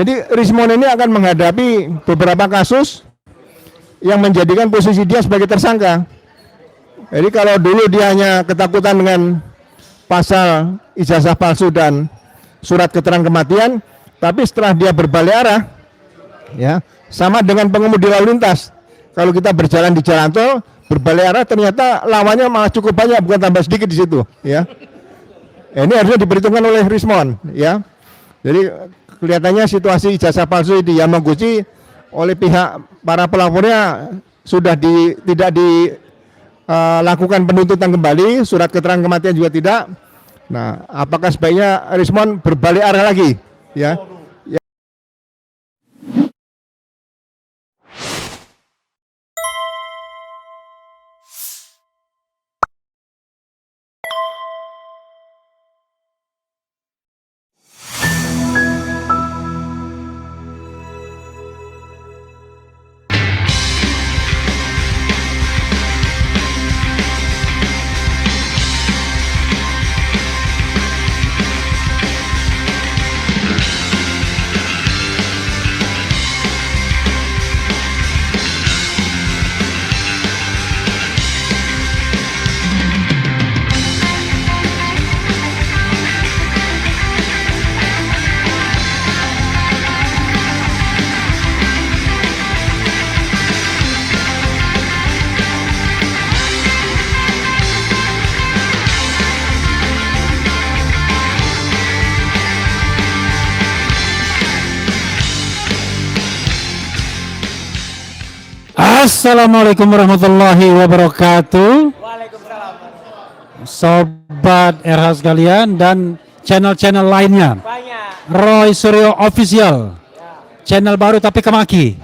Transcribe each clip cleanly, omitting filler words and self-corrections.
Jadi Rismon ini akan menghadapi beberapa kasus yang menjadikan posisi dia sebagai tersangka. Jadi kalau dulu dia hanya ketakutan dengan pasal ijazah palsu dan surat keterangan kematian, tapi setelah dia berbalik arah, ya sama dengan pengemudi lalu lintas. Kalau kita berjalan di jalan tol berbalik arah, ternyata lawannya malah cukup banyak, bukan tambah sedikit di situ, ya. Ini harusnya diperhitungkan oleh Rismon, ya. Jadi kelihatannya situasi ijazah palsu di Yamaguchi oleh pihak para pelapornya sudah tidak dilakukan penuntutan kembali, surat keterangan kematian juga tidak. Nah, apakah sebaiknya Rismon berbalik arah lagi, ya? Assalamualaikum warahmatullahi wabarakatuh. Waalaikumsalam. Sobat RH sekalian dan channel-channel lainnya. Banyak. Roy Suryo Official. Channel baru tapi kemaki.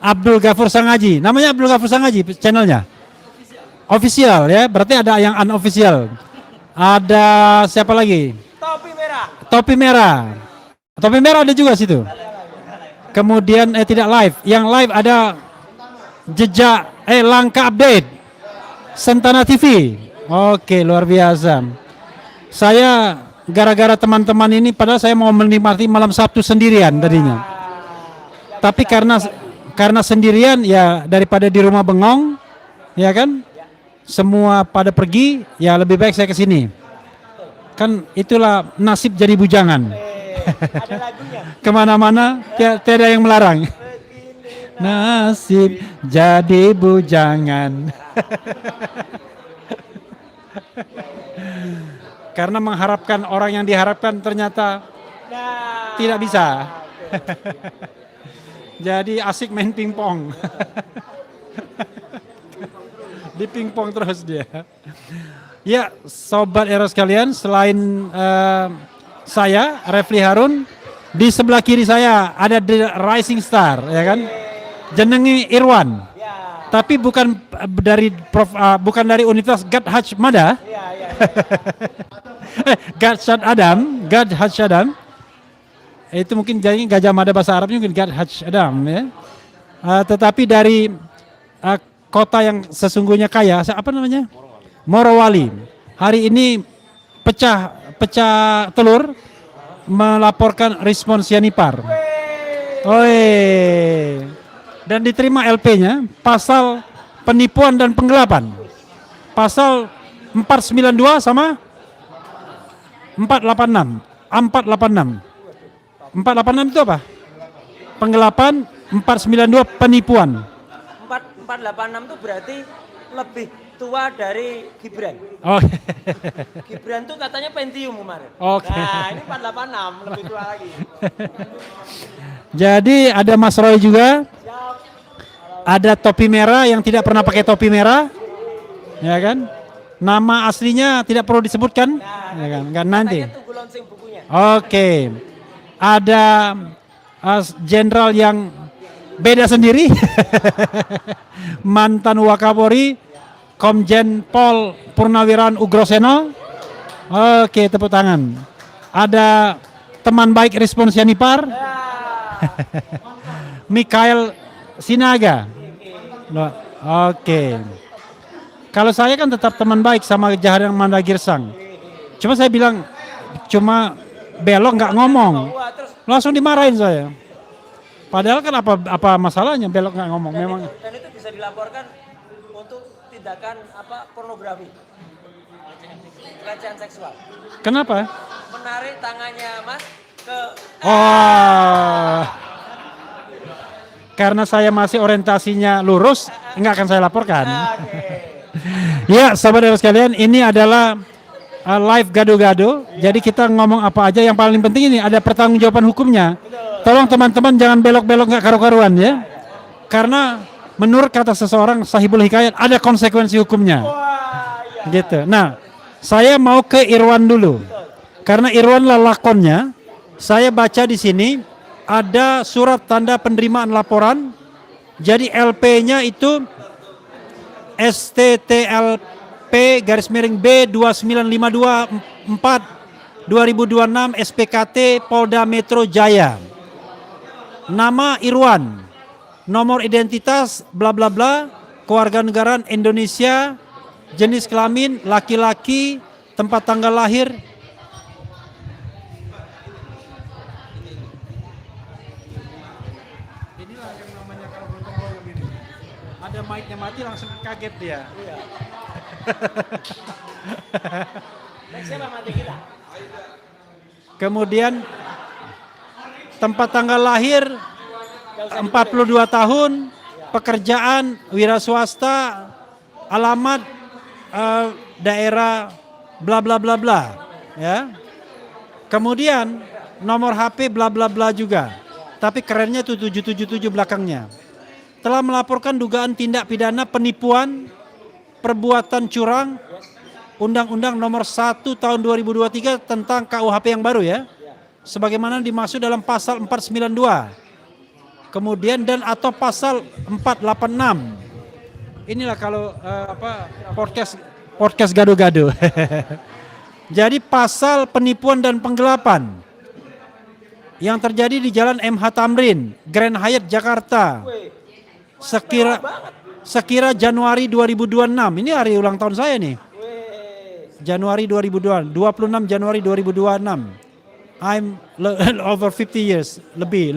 Abdul Ghafur Sangaji. Namanya Abdul Ghafur Sangaji channelnya. Official ya, berarti ada yang unofficial. Ada siapa lagi? Topi merah. Topi merah. Topi merah ada juga situ. Kemudian tidak live. Yang live ada jejak langkah update Sentana TV. Oke, luar biasa. Saya gara-gara teman-teman ini, padahal saya mau menikmati malam Sabtu sendirian tadinya. Tapi karena sendirian ya, daripada di rumah bengong, ya kan? Semua pada pergi, ya lebih baik saya ke sini. Kan itulah nasib jadi bujangan. Ada lagunya. Kemana-mana tiada yang melarang. Nasib jadi bujangan. Karena mengharapkan orang yang diharapkan ternyata tidak bisa. Jadi asik main pingpong. Di pingpong terus dia. Ya, sobat Eros sekalian, selain saya, Refli Harun, di sebelah kiri saya ada The Rising Star, ya kan? Jenengi Irwan. Tapi bukan bukan dari Universitas Gadhaj Mada. Gadhaj Adam, Gadhaj Adam. Itu mungkin jadi Gajah Mada bahasa Arabnya mungkin Gadhaj Adam, ya. Tetapi dari kota yang sesungguhnya kaya, apa namanya? Morowali. Hari ini pecah telur melaporkan Rismon Sianipar. Dan diterima LP-nya pasal penipuan dan penggelapan. Pasal 492 sama 486. 486 itu apa? Penggelapan, 492 penipuan. 486 itu berarti lebih tua dari Gibran. Oh. Gibran tuh katanya Pentium kemarin. Oke. Nah, ini 486 lebih tua lagi. Jadi ada Mas Roy juga. Ada topi merah yang tidak pernah pakai topi merah. Ya kan? Nama aslinya tidak perlu disebutkan. Ya kan? Enggak nanti. Tunggu launching bukunya. Oke. Ada jenderal yang beda sendiri. Mantan Wakapolri Komjen Pol Purnawirawan Ugroseno. Oke, tepuk tangan. Ada teman baik Rismon Sianipar. Mikhail Sinaga. Oke. Kalau saya kan tetap teman baik sama Jahadang Manda Girsang. Cuma saya bilang, cuma belok nggak ngomong. Wah, terus Langsung dimarahin saya. Padahal kan apa masalahnya belok nggak ngomong memang. dan itu bisa dilaporkan untuk tindakan pornografi. Pelecehan seksual. Kenapa? Menarik tangannya Mas ke Oh. Karena saya masih orientasinya lurus, nggak akan saya laporkan. Oke. Ya, sahabat sekalian, ini adalah live gado-gado. Jadi kita ngomong apa aja, yang paling penting ini ada pertanggungjawaban hukumnya. Tolong teman-teman jangan belok-belok nggak karu-karuan ya. Karena menurut kata seseorang Sahibul Hikayat ada konsekuensi hukumnya. Wah, iya. Gitu. Nah, saya mau ke Irwan dulu. Karena Irwan lah lakonnya. Saya baca di sini ada surat tanda penerimaan laporan. Jadi LP-nya itu STTLP /B 29524 2026 SPKT Polda Metro Jaya. Nama Irwan, nomor identitas bla bla bla, kewarganegaraan Indonesia, jenis kelamin laki-laki, tempat tanggal lahir. Inilah yang namanya kalau gotong royong ini. Ada mic-nya mati langsung kaget dia. Iya. Next siapa mati kita? Kemudian tempat tanggal lahir 42 tahun, pekerjaan wira swasta, alamat daerah bla bla bla bla, ya. Kemudian nomor HP bla bla bla juga. Tapi kerennya tuh 777 belakangnya. Telah melaporkan dugaan tindak pidana penipuan, perbuatan curang, Undang-Undang nomor 1 tahun 2023 tentang KUHP yang baru ya. Sebagaimana dimaksud dalam pasal 492. Kemudian dan atau pasal 486. Inilah kalau podcast gado-gado. Jadi pasal penipuan dan penggelapan yang terjadi di Jalan MH Tamrin, Grand Hyatt Jakarta. Sekira Januari 2026. Ini hari ulang tahun saya nih. Januari 2026, 26 Januari 2026. I'm over 50 years, lebih.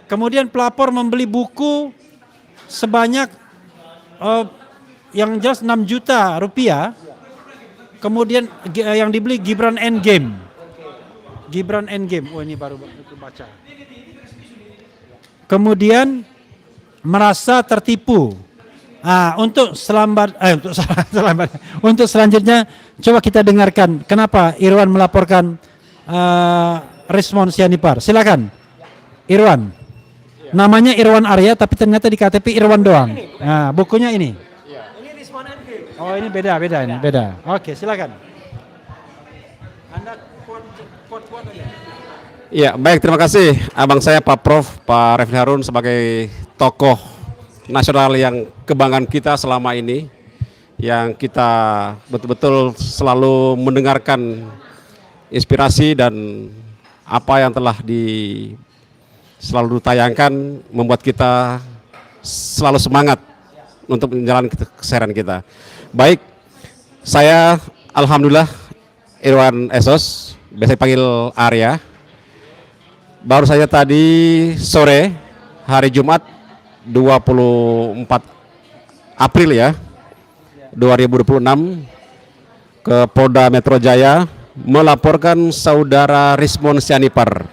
Kemudian pelapor membeli buku sebanyak yang jelas 6 juta rupiah. Kemudian yang dibeli Gibran Endgame. Gibran Endgame. Oh ini baru baca. Kemudian merasa tertipu. Untuk untuk selanjutnya coba kita dengarkan kenapa Irwan melaporkan Rismon Sianipar. Silakan, Irwan. Namanya Irwan Arya tapi ternyata di KTP Irwan doang. Nah, bukunya ini. Ini Rismon Endgame. Oh ini beda ini beda. Oke, silakan. Anda quote aja. Ya, baik, terima kasih abang saya Pak Prof, Pak Refli Harun sebagai tokoh nasional yang kebanggaan kita selama ini, yang kita betul-betul selalu mendengarkan inspirasi dan apa yang telah selalu ditayangkan membuat kita selalu semangat untuk menjalani keseharian kita. Baik, saya alhamdulillah Irwan Esos, biasa dipanggil Arya. Baru saja tadi sore hari Jumat 24 April ya 2026 ke Polda Metro Jaya melaporkan saudara Rismon Sianipar,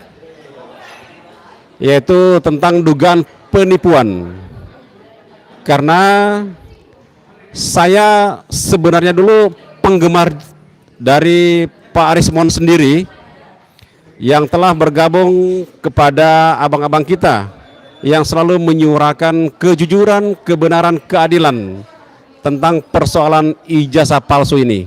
yaitu tentang dugaan penipuan. Karena saya sebenarnya dulu penggemar dari Pak Rismon sendiri yang telah bergabung kepada abang-abang kita yang selalu menyuarakan kejujuran, kebenaran, keadilan tentang persoalan ijazah palsu ini.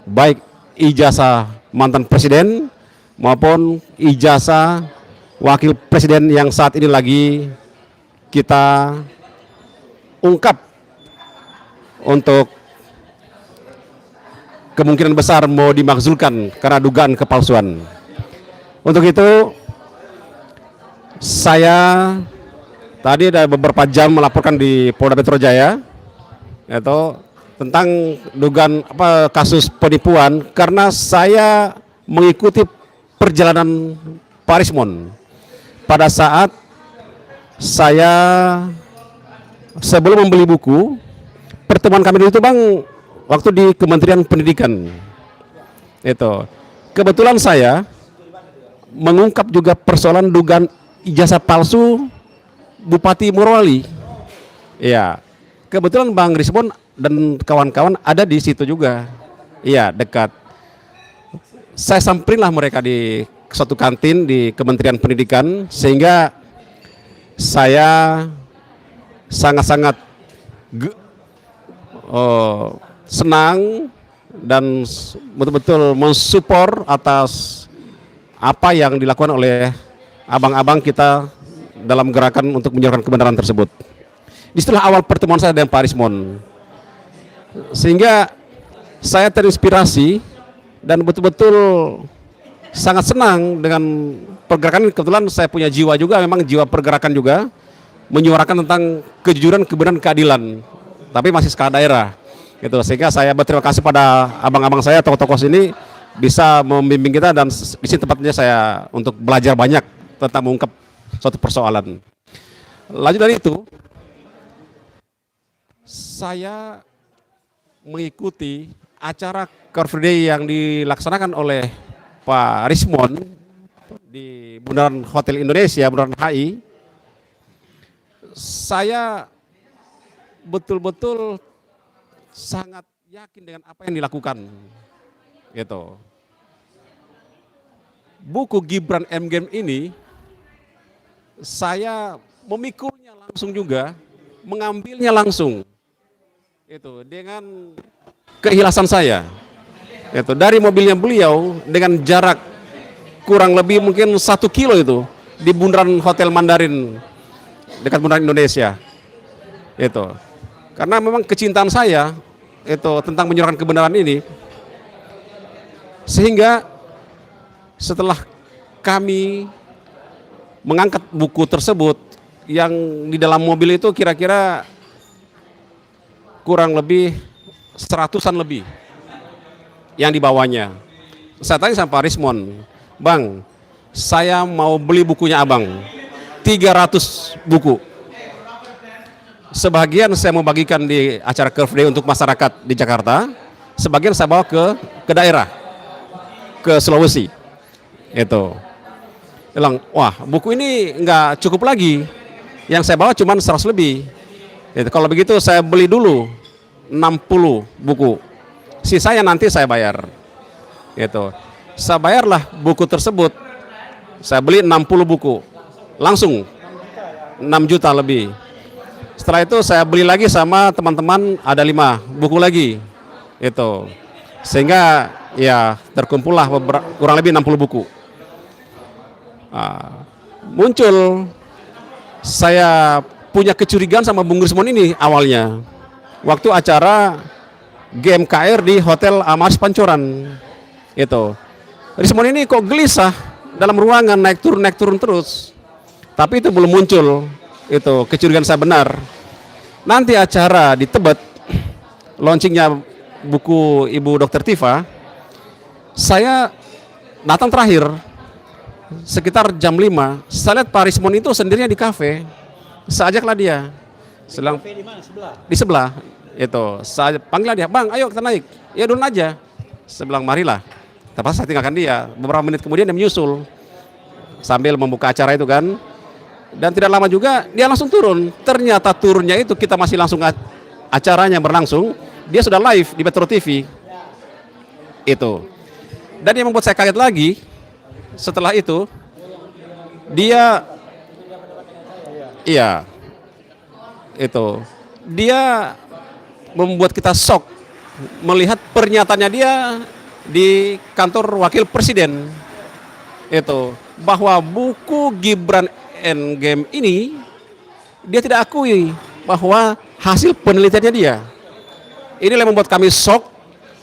Baik ijazah mantan presiden maupun ijazah wakil presiden yang saat ini lagi kita ungkap untuk kemungkinan besar mau dimakzulkan karena dugaan kepalsuan. Untuk itu saya tadi ada beberapa jam melaporkan di Polda Metro Jaya itu tentang dugaan kasus penipuan karena saya mengikuti perjalanan Pak Rismon. Pada saat saya sebelum membeli buku, pertemuan kami itu Bang, waktu di Kementerian Pendidikan. Itu. Kebetulan saya mengungkap juga persoalan dugaan ijazah palsu Bupati Morowali. Iya. Kebetulan Bang Rismon dan kawan-kawan ada di situ juga. Iya, dekat. Saya samperinlah mereka di suatu kantin di Kementerian Pendidikan, sehingga saya sangat-sangat senang dan betul-betul mensupport atas apa yang dilakukan oleh abang-abang kita dalam gerakan untuk menyuarakan kebenaran tersebut. Disitulah awal pertemuan saya dengan Pak Rismon, sehingga saya terinspirasi dan betul-betul sangat senang dengan pergerakan. Kebetulan saya punya jiwa juga, memang jiwa pergerakan juga, menyuarakan tentang kejujuran, kebenaran, keadilan, tapi masih skala daerah gitu. Sehingga saya berterima kasih pada abang-abang saya, tokoh-tokoh sini, bisa membimbing kita, dan di sini tempatnya saya untuk belajar banyak tentang mengungkap suatu persoalan. Lanjut dari itu, saya mengikuti acara Car Free Day yang dilaksanakan oleh Pak Rismon di Bundaran Hotel Indonesia, Bundaran HI. Saya betul-betul sangat yakin dengan apa yang dilakukan. Gitu. Buku Gibran M. Game ini saya memikulnya langsung juga, mengambilnya langsung. Itu dengan keikhlasan saya. Itu dari mobilnya beliau dengan jarak kurang lebih mungkin 1 kilo itu di Bundaran Hotel Mandarin dekat Bundaran Indonesia. Itu karena memang kecintaan saya itu tentang menyuarakan kebenaran ini, sehingga setelah kami mengangkat buku tersebut yang di dalam mobil itu kira-kira kurang lebih 100-an lebih yang dibawanya. Saya tanya sama Pak Rismon, Bang, saya mau beli bukunya abang, 300 buku. Sebagian saya mau bagikan di acara Car Free Day untuk masyarakat di Jakarta, sebagian saya bawa ke daerah, ke Sulawesi. Itu. Bilang, wah buku ini nggak cukup lagi, yang saya bawa cuma 100 lebih. Itu. Kalau begitu saya beli dulu 60 buku. Sisanya nanti saya bayar. Gitu. Saya bayarlah buku tersebut. Saya beli 60 buku. Langsung 6 juta lebih. Setelah itu saya beli lagi sama teman-teman, ada 5 buku lagi. Itu. Sehingga ya terkumpullah kurang lebih 60 buku. Muncul saya punya kecurigaan sama Bung Rismon ini awalnya. Waktu acara GMKR di Hotel Amars Pancoran. Itu. Rismon ini kok gelisah dalam ruangan, naik turun terus. Tapi itu belum muncul. Itu kecurigaan saya benar. Nanti acara di Tebet, launchingnya buku Ibu Dr. Tifa, saya datang terakhir sekitar jam 5. Saya lihat Pak Rismon itu sendirinya di kafe. Saya ajaklah dia. Selang di sebelah. Itu saya panggil dia, Bang, ayo kita naik. Ya dulu aja. Saya bilang marilah. Tapi saya tinggalkan dia. Beberapa menit kemudian dia menyusul sambil membuka acara itu kan. Dan tidak lama juga dia langsung turun. Ternyata turunnya itu kita masih langsung acaranya berlangsung. Dia sudah live di Metro TV. Itu. Dan yang membuat saya kaget lagi, setelah itu dia dia membuat kita shock melihat pernyataannya dia di kantor wakil presiden, itu bahwa buku Gibran N Game ini dia tidak akui bahwa hasil penelitiannya dia. Ini yang membuat kami shock,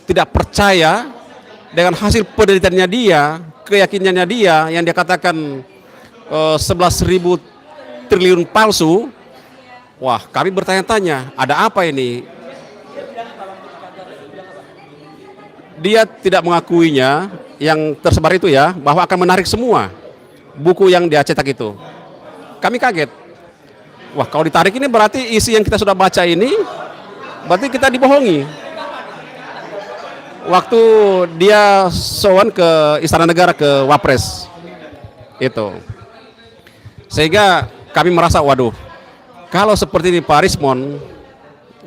tidak percaya dengan hasil penelitiannya dia, keyakinannya dia yang dia katakan 11.000 triliun palsu. Wah, kami bertanya-tanya, ada apa ini? dia tidak mengakuinya yang tersebar itu ya, bahwa akan menarik semua buku yang dia cetak itu. Kami kaget. Wah, kalau ditarik ini berarti isi yang kita sudah baca ini berarti kita dibohongi. Waktu dia sowan ke Istana Negara, ke Wapres itu, sehingga kami merasa waduh, kalau seperti ini Pak Rismon,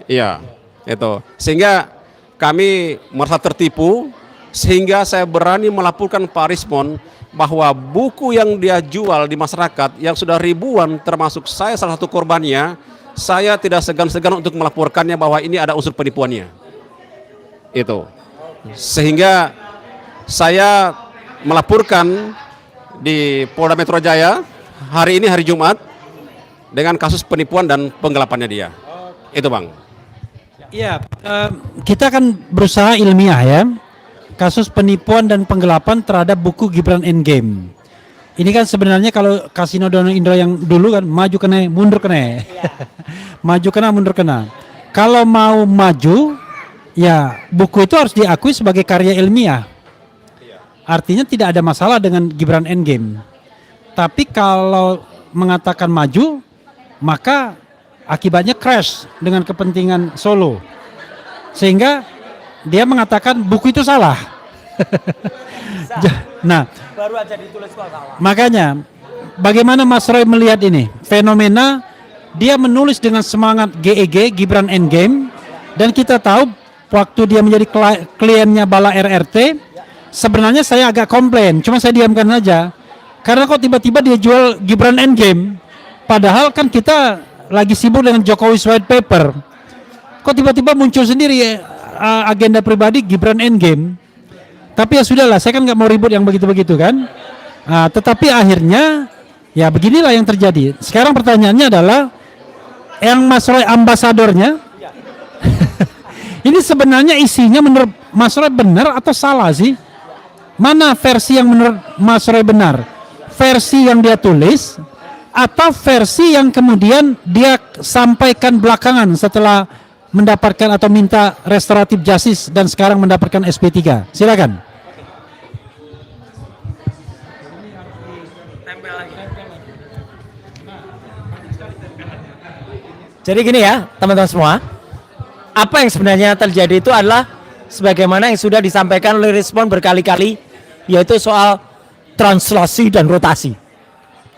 iya itu, sehingga kami merasa tertipu, sehingga saya berani melaporkan Pak Rismon bahwa buku yang dia jual di masyarakat yang sudah ribuan, termasuk saya salah satu korbannya, saya tidak segan-segan untuk melaporkannya bahwa ini ada unsur penipuannya. Itu. Sehingga saya melaporkan di Polda Metro Jaya hari ini, hari Jumat, dengan kasus penipuan dan penggelapannya dia. Itu Bang. Iya, kita kan berusaha ilmiah ya. Kasus penipuan dan penggelapan terhadap buku Gibran Endgame. Ini kan sebenarnya kalau Kasino Dono Indra yang dulu kan maju kena, mundur kena. Maju kena, mundur kena. Kalau mau maju, ya buku itu harus diakui sebagai karya ilmiah. Artinya tidak ada masalah dengan Gibran Endgame. Tapi kalau mengatakan maju, maka akibatnya crash dengan kepentingan Solo. Sehingga dia mengatakan buku itu salah. Nah, Baru aja ditulis kok salah. makanya bagaimana Mas Roy melihat ini fenomena dia menulis dengan semangat GEG Gibran Endgame, dan kita tahu waktu dia menjadi kliennya Bala RRT, sebenarnya saya agak komplain, cuma saya diamkan saja karena kok tiba-tiba dia jual Gibran Endgame, padahal kan kita lagi sibuk dengan Jokowi's White Paper, kok tiba-tiba muncul sendiri agenda pribadi Gibran Endgame. Tapi ya sudahlah, saya kan nggak mau ribut yang begitu-begitu kan. Tetapi akhirnya ya beginilah yang terjadi. Sekarang pertanyaannya adalah yang Mas Roy ambasadornya ini sebenarnya isinya menurut Mas Roy benar atau salah sih? Mana versi yang menurut Mas Roy benar? Versi yang dia tulis atau versi yang kemudian dia sampaikan belakangan setelah mendapatkan atau minta restoratif justice dan sekarang mendapatkan SP3. Silakan. Jadi gini ya teman-teman semua, apa yang sebenarnya terjadi itu adalah sebagaimana yang sudah disampaikan oleh Rismon berkali-kali, yaitu soal translasi dan rotasi.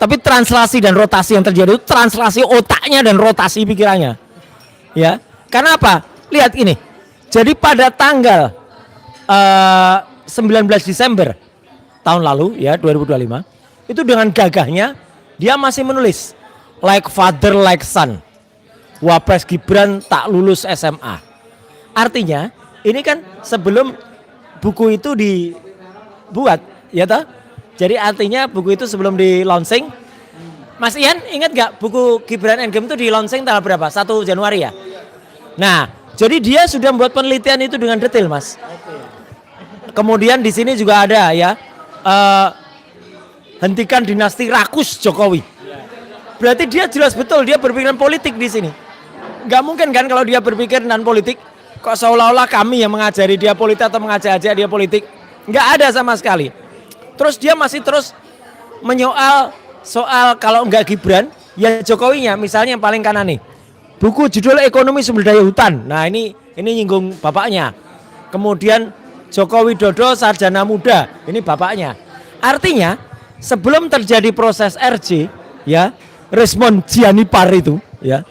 Tapi translasi dan rotasi yang terjadi itu translasi otaknya dan rotasi pikirannya. Ya. Karena apa? Lihat ini. Jadi pada tanggal 19 Desember tahun lalu ya 2025, itu dengan gagahnya dia masih menulis like father like son. Wapres Gibran tak lulus SMA. Artinya ini kan sebelum buku itu dibuat, ya toh? Jadi artinya buku itu sebelum di launching. Mas Ian ingat gak buku Gibran Endgame itu di launching tanggal berapa? 1 Januari ya? Nah, jadi dia sudah membuat penelitian itu dengan detail, Mas. Kemudian di sini juga ada ya, hentikan dinasti rakus Jokowi. Berarti dia jelas betul dia berpikiran politik di sini. Gak mungkin kan kalau dia berpikir non politik, kok seolah-olah kami yang mengajari dia politik atau mengajak-ajak dia politik. Gak ada sama sekali. Terus dia masih terus menyoal soal kalau enggak Gibran, ya Jokowinya. Misalnya yang paling kanan nih. Buku judul Ekonomi Sumber Daya Hutan. Nah ini nyinggung bapaknya. Kemudian Joko Widodo Sarjana Muda. Ini bapaknya. Artinya sebelum terjadi proses RJ, ya Rismon Jianipar itu, ya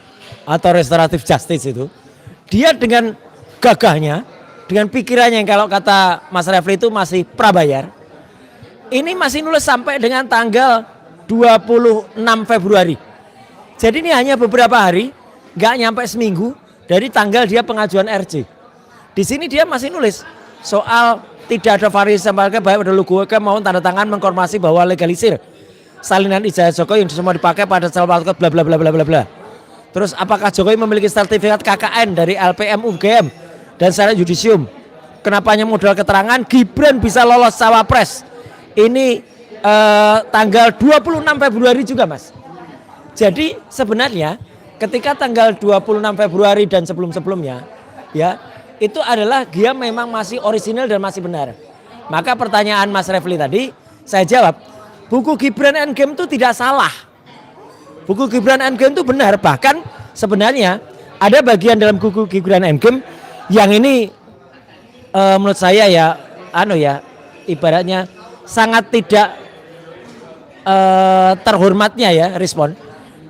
atau restoratif justice itu, dia dengan gagahnya, dengan pikirannya yang kalau kata Mas Refli itu masih prabayar. Ini masih nulis sampai dengan tanggal 26 Februari. Jadi ini hanya beberapa hari. Nggak nyampe seminggu dari tanggal dia pengajuan RJ. Di sini dia masih nulis soal tidak ada variasi marga baik pada logo maupun tanda tangan mengkonfirmasi bahwa legalisir salinan ijazah Jokowi yang semua dipakai pada calon waktu bla bla bla bla bla bla. Terus apakah Jokowi memiliki sertifikat KKN dari LPM UGM dan secara yudisium? Kenapanya modal keterangan Gibran bisa lolos cawapres? Ini tanggal 26 Februari juga, Mas. Jadi sebenarnya ketika tanggal 26 Februari dan sebelum-sebelumnya ya itu adalah dia memang masih orisinal dan masih benar. Maka pertanyaan Mas Refli tadi, saya jawab, buku Gibran Endgame itu tidak salah. Buku Gibran Endgame itu benar, bahkan sebenarnya ada bagian dalam buku Gibran Endgame yang ini menurut saya ya, ibaratnya sangat tidak terhormatnya ya Respon.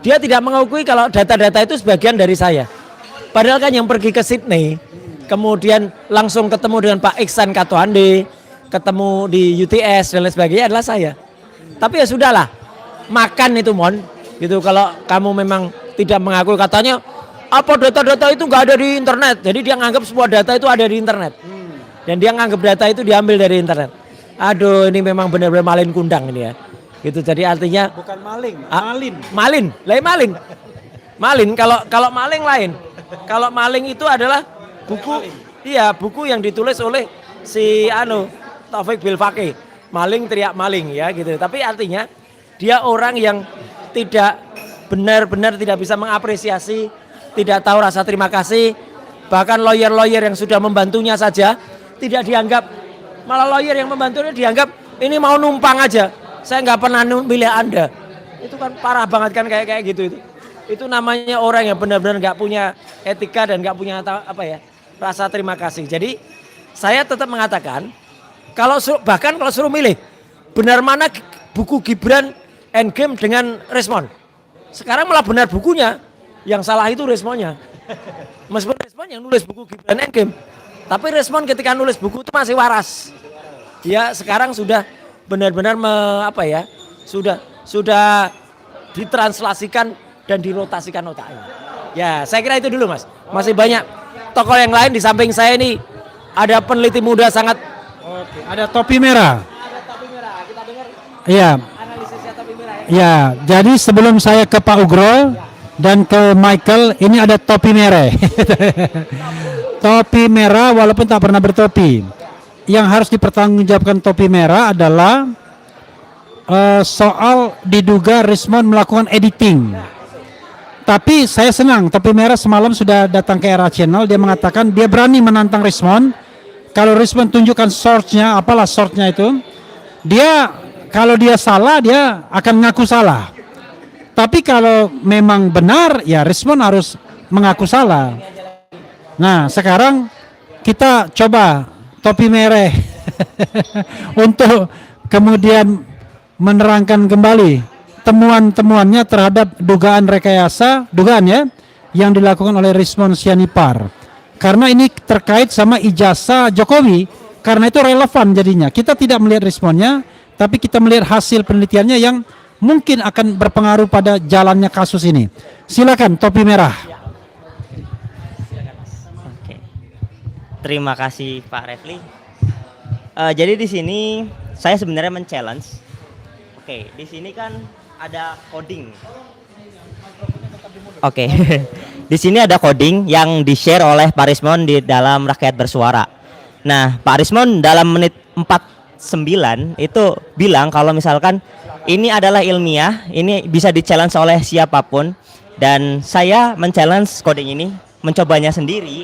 Dia tidak mengakui kalau data-data itu sebagian dari saya. Padahal kan yang pergi ke Sydney, kemudian langsung ketemu dengan Pak Iksan Katohande, ketemu di UTS dan lain sebagainya adalah saya. Tapi ya sudahlah, makan itu Mon, gitu. Kalau kamu memang tidak mengakui, katanya apa data-data itu nggak ada di internet. Jadi dia nganggap semua data itu ada di internet. Dan dia nganggap data itu diambil dari internet. Aduh, ini memang benar-benar malin kundang ini ya. Gitu. Jadi artinya Bukan maling, malin. Malin kalau maling lain. Kalau maling itu adalah buku, iya buku yang ditulis oleh si Taufik Bilfaqih. Maling teriak maling ya gitu. Tapi artinya dia orang yang tidak benar-benar tidak bisa mengapresiasi, tidak tahu rasa terima kasih. Bahkan lawyer-lawyer yang sudah membantunya saja tidak dianggap, malah lawyer yang membantunya dianggap ini mau numpang aja. Saya nggak pernah milih Anda. Itu kan parah banget kan kayak gitu itu. Itu namanya orang yang benar-benar nggak punya etika dan nggak punya rasa terima kasih. Jadi saya tetap mengatakan bahkan kalau suruh milih benar mana buku Gibran Endgame dengan Respon. Sekarang malah benar bukunya, yang salah itu Responnya. Meskipun Respon yang nulis buku Gibran Endgame, tapi Respon ketika nulis buku itu masih waras. Dia sekarang sudah benar-benar sudah ditranslasikan dan dirotasikan otaknya. Ya, saya kira itu dulu Mas. Masih banyak tokoh yang lain di samping saya ini. Ada peneliti muda sangat. Oke, ada topi merah. Ada topi merah. Kita dengar Iya. analisisnya topi merah ya. Ya, jadi sebelum saya ke Pak Ugro dan ke Michael, ini ada topi merah. Topi merah walaupun tak pernah bertopi. Yang harus dipertanggungjawabkan topi merah adalah soal diduga Rismon melakukan editing. Tapi saya senang, topi merah semalam sudah datang ke Era Channel, dia mengatakan dia berani menantang Rismon. Kalau Rismon tunjukkan source-nya, apalah source-nya itu, kalau dia salah, dia akan ngaku salah. Tapi kalau memang benar, ya Rismon harus mengaku salah. Nah, sekarang kita coba topi merah untuk kemudian menerangkan kembali temuan-temuannya terhadap dugaan yang dilakukan oleh Rismon Sianipar. Karena ini terkait sama ijazah Jokowi, karena itu relevan jadinya. Kita tidak melihat Rismonnya, tapi kita melihat hasil penelitiannya yang mungkin akan berpengaruh pada jalannya kasus ini. Silakan topi merah. Oke. Terima kasih Pak Refli. Jadi di sini saya sebenarnya men-challenge. Oke, di sini kan ada coding. Oke. Di sini ada coding yang di-share oleh Pak Rismon di dalam Rakyat Bersuara. Nah, Pak Rismon dalam menit 49 itu bilang kalau misalkan ini adalah ilmiah, ini bisa di-challenge oleh siapapun, dan saya men-challenge coding ini, mencobanya sendiri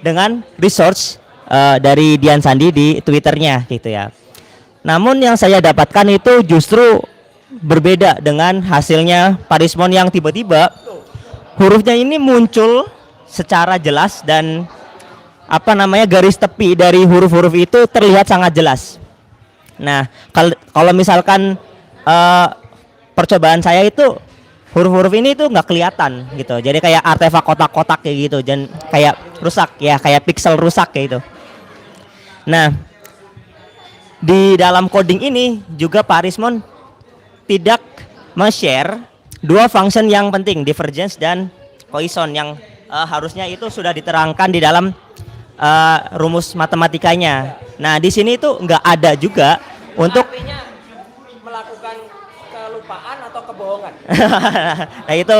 dengan research dari Dian Sandi di Twitternya gitu ya. Namun yang saya dapatkan itu justru berbeda dengan hasilnya Pak Rismon yang tiba-tiba hurufnya ini muncul secara jelas dan garis tepi dari huruf-huruf itu terlihat sangat jelas. Nah, kalau misalkan percobaan saya itu huruf-huruf ini tuh nggak kelihatan gitu. Jadi kayak artefak kotak-kotak kayak gitu dan kayak rusak ya, kayak pixel rusak kayak gitu. Nah, di dalam coding ini juga Pak Rismon tidak men-share dua function yang penting, divergence dan Poisson, yang harusnya itu sudah diterangkan di dalam rumus matematikanya. Nah, di sini itu nggak ada juga untuk Artinya melakukan kelupaan atau kebohongan. nah itu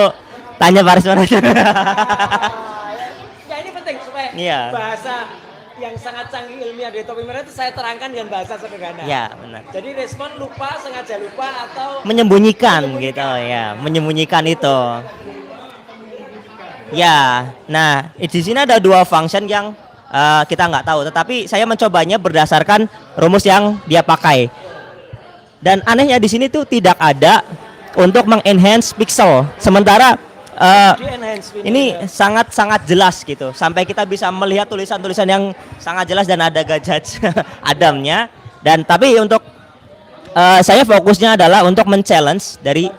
tanya Pak Rismon aja. Ya ini penting supaya Iya. bahasa yang sangat canggih ilmiah dari topi merah itu saya terangkan dengan bahasa sederhana. Ya, benar. Jadi Respon lupa, sengaja lupa atau Menyembunyikan gitu ya, menyembunyikan itu. Ya, nah di sini ada dua function yang kita nggak tahu. Tetapi saya mencobanya berdasarkan rumus yang dia pakai. Dan anehnya di sini tuh tidak ada untuk mengenhance pixel. Sementara ini sangat-sangat jelas gitu. Sampai kita bisa melihat tulisan-tulisan yang sangat jelas dan ada gadget Adamnya. Dan tapi untuk saya fokusnya adalah untuk men-challenge dari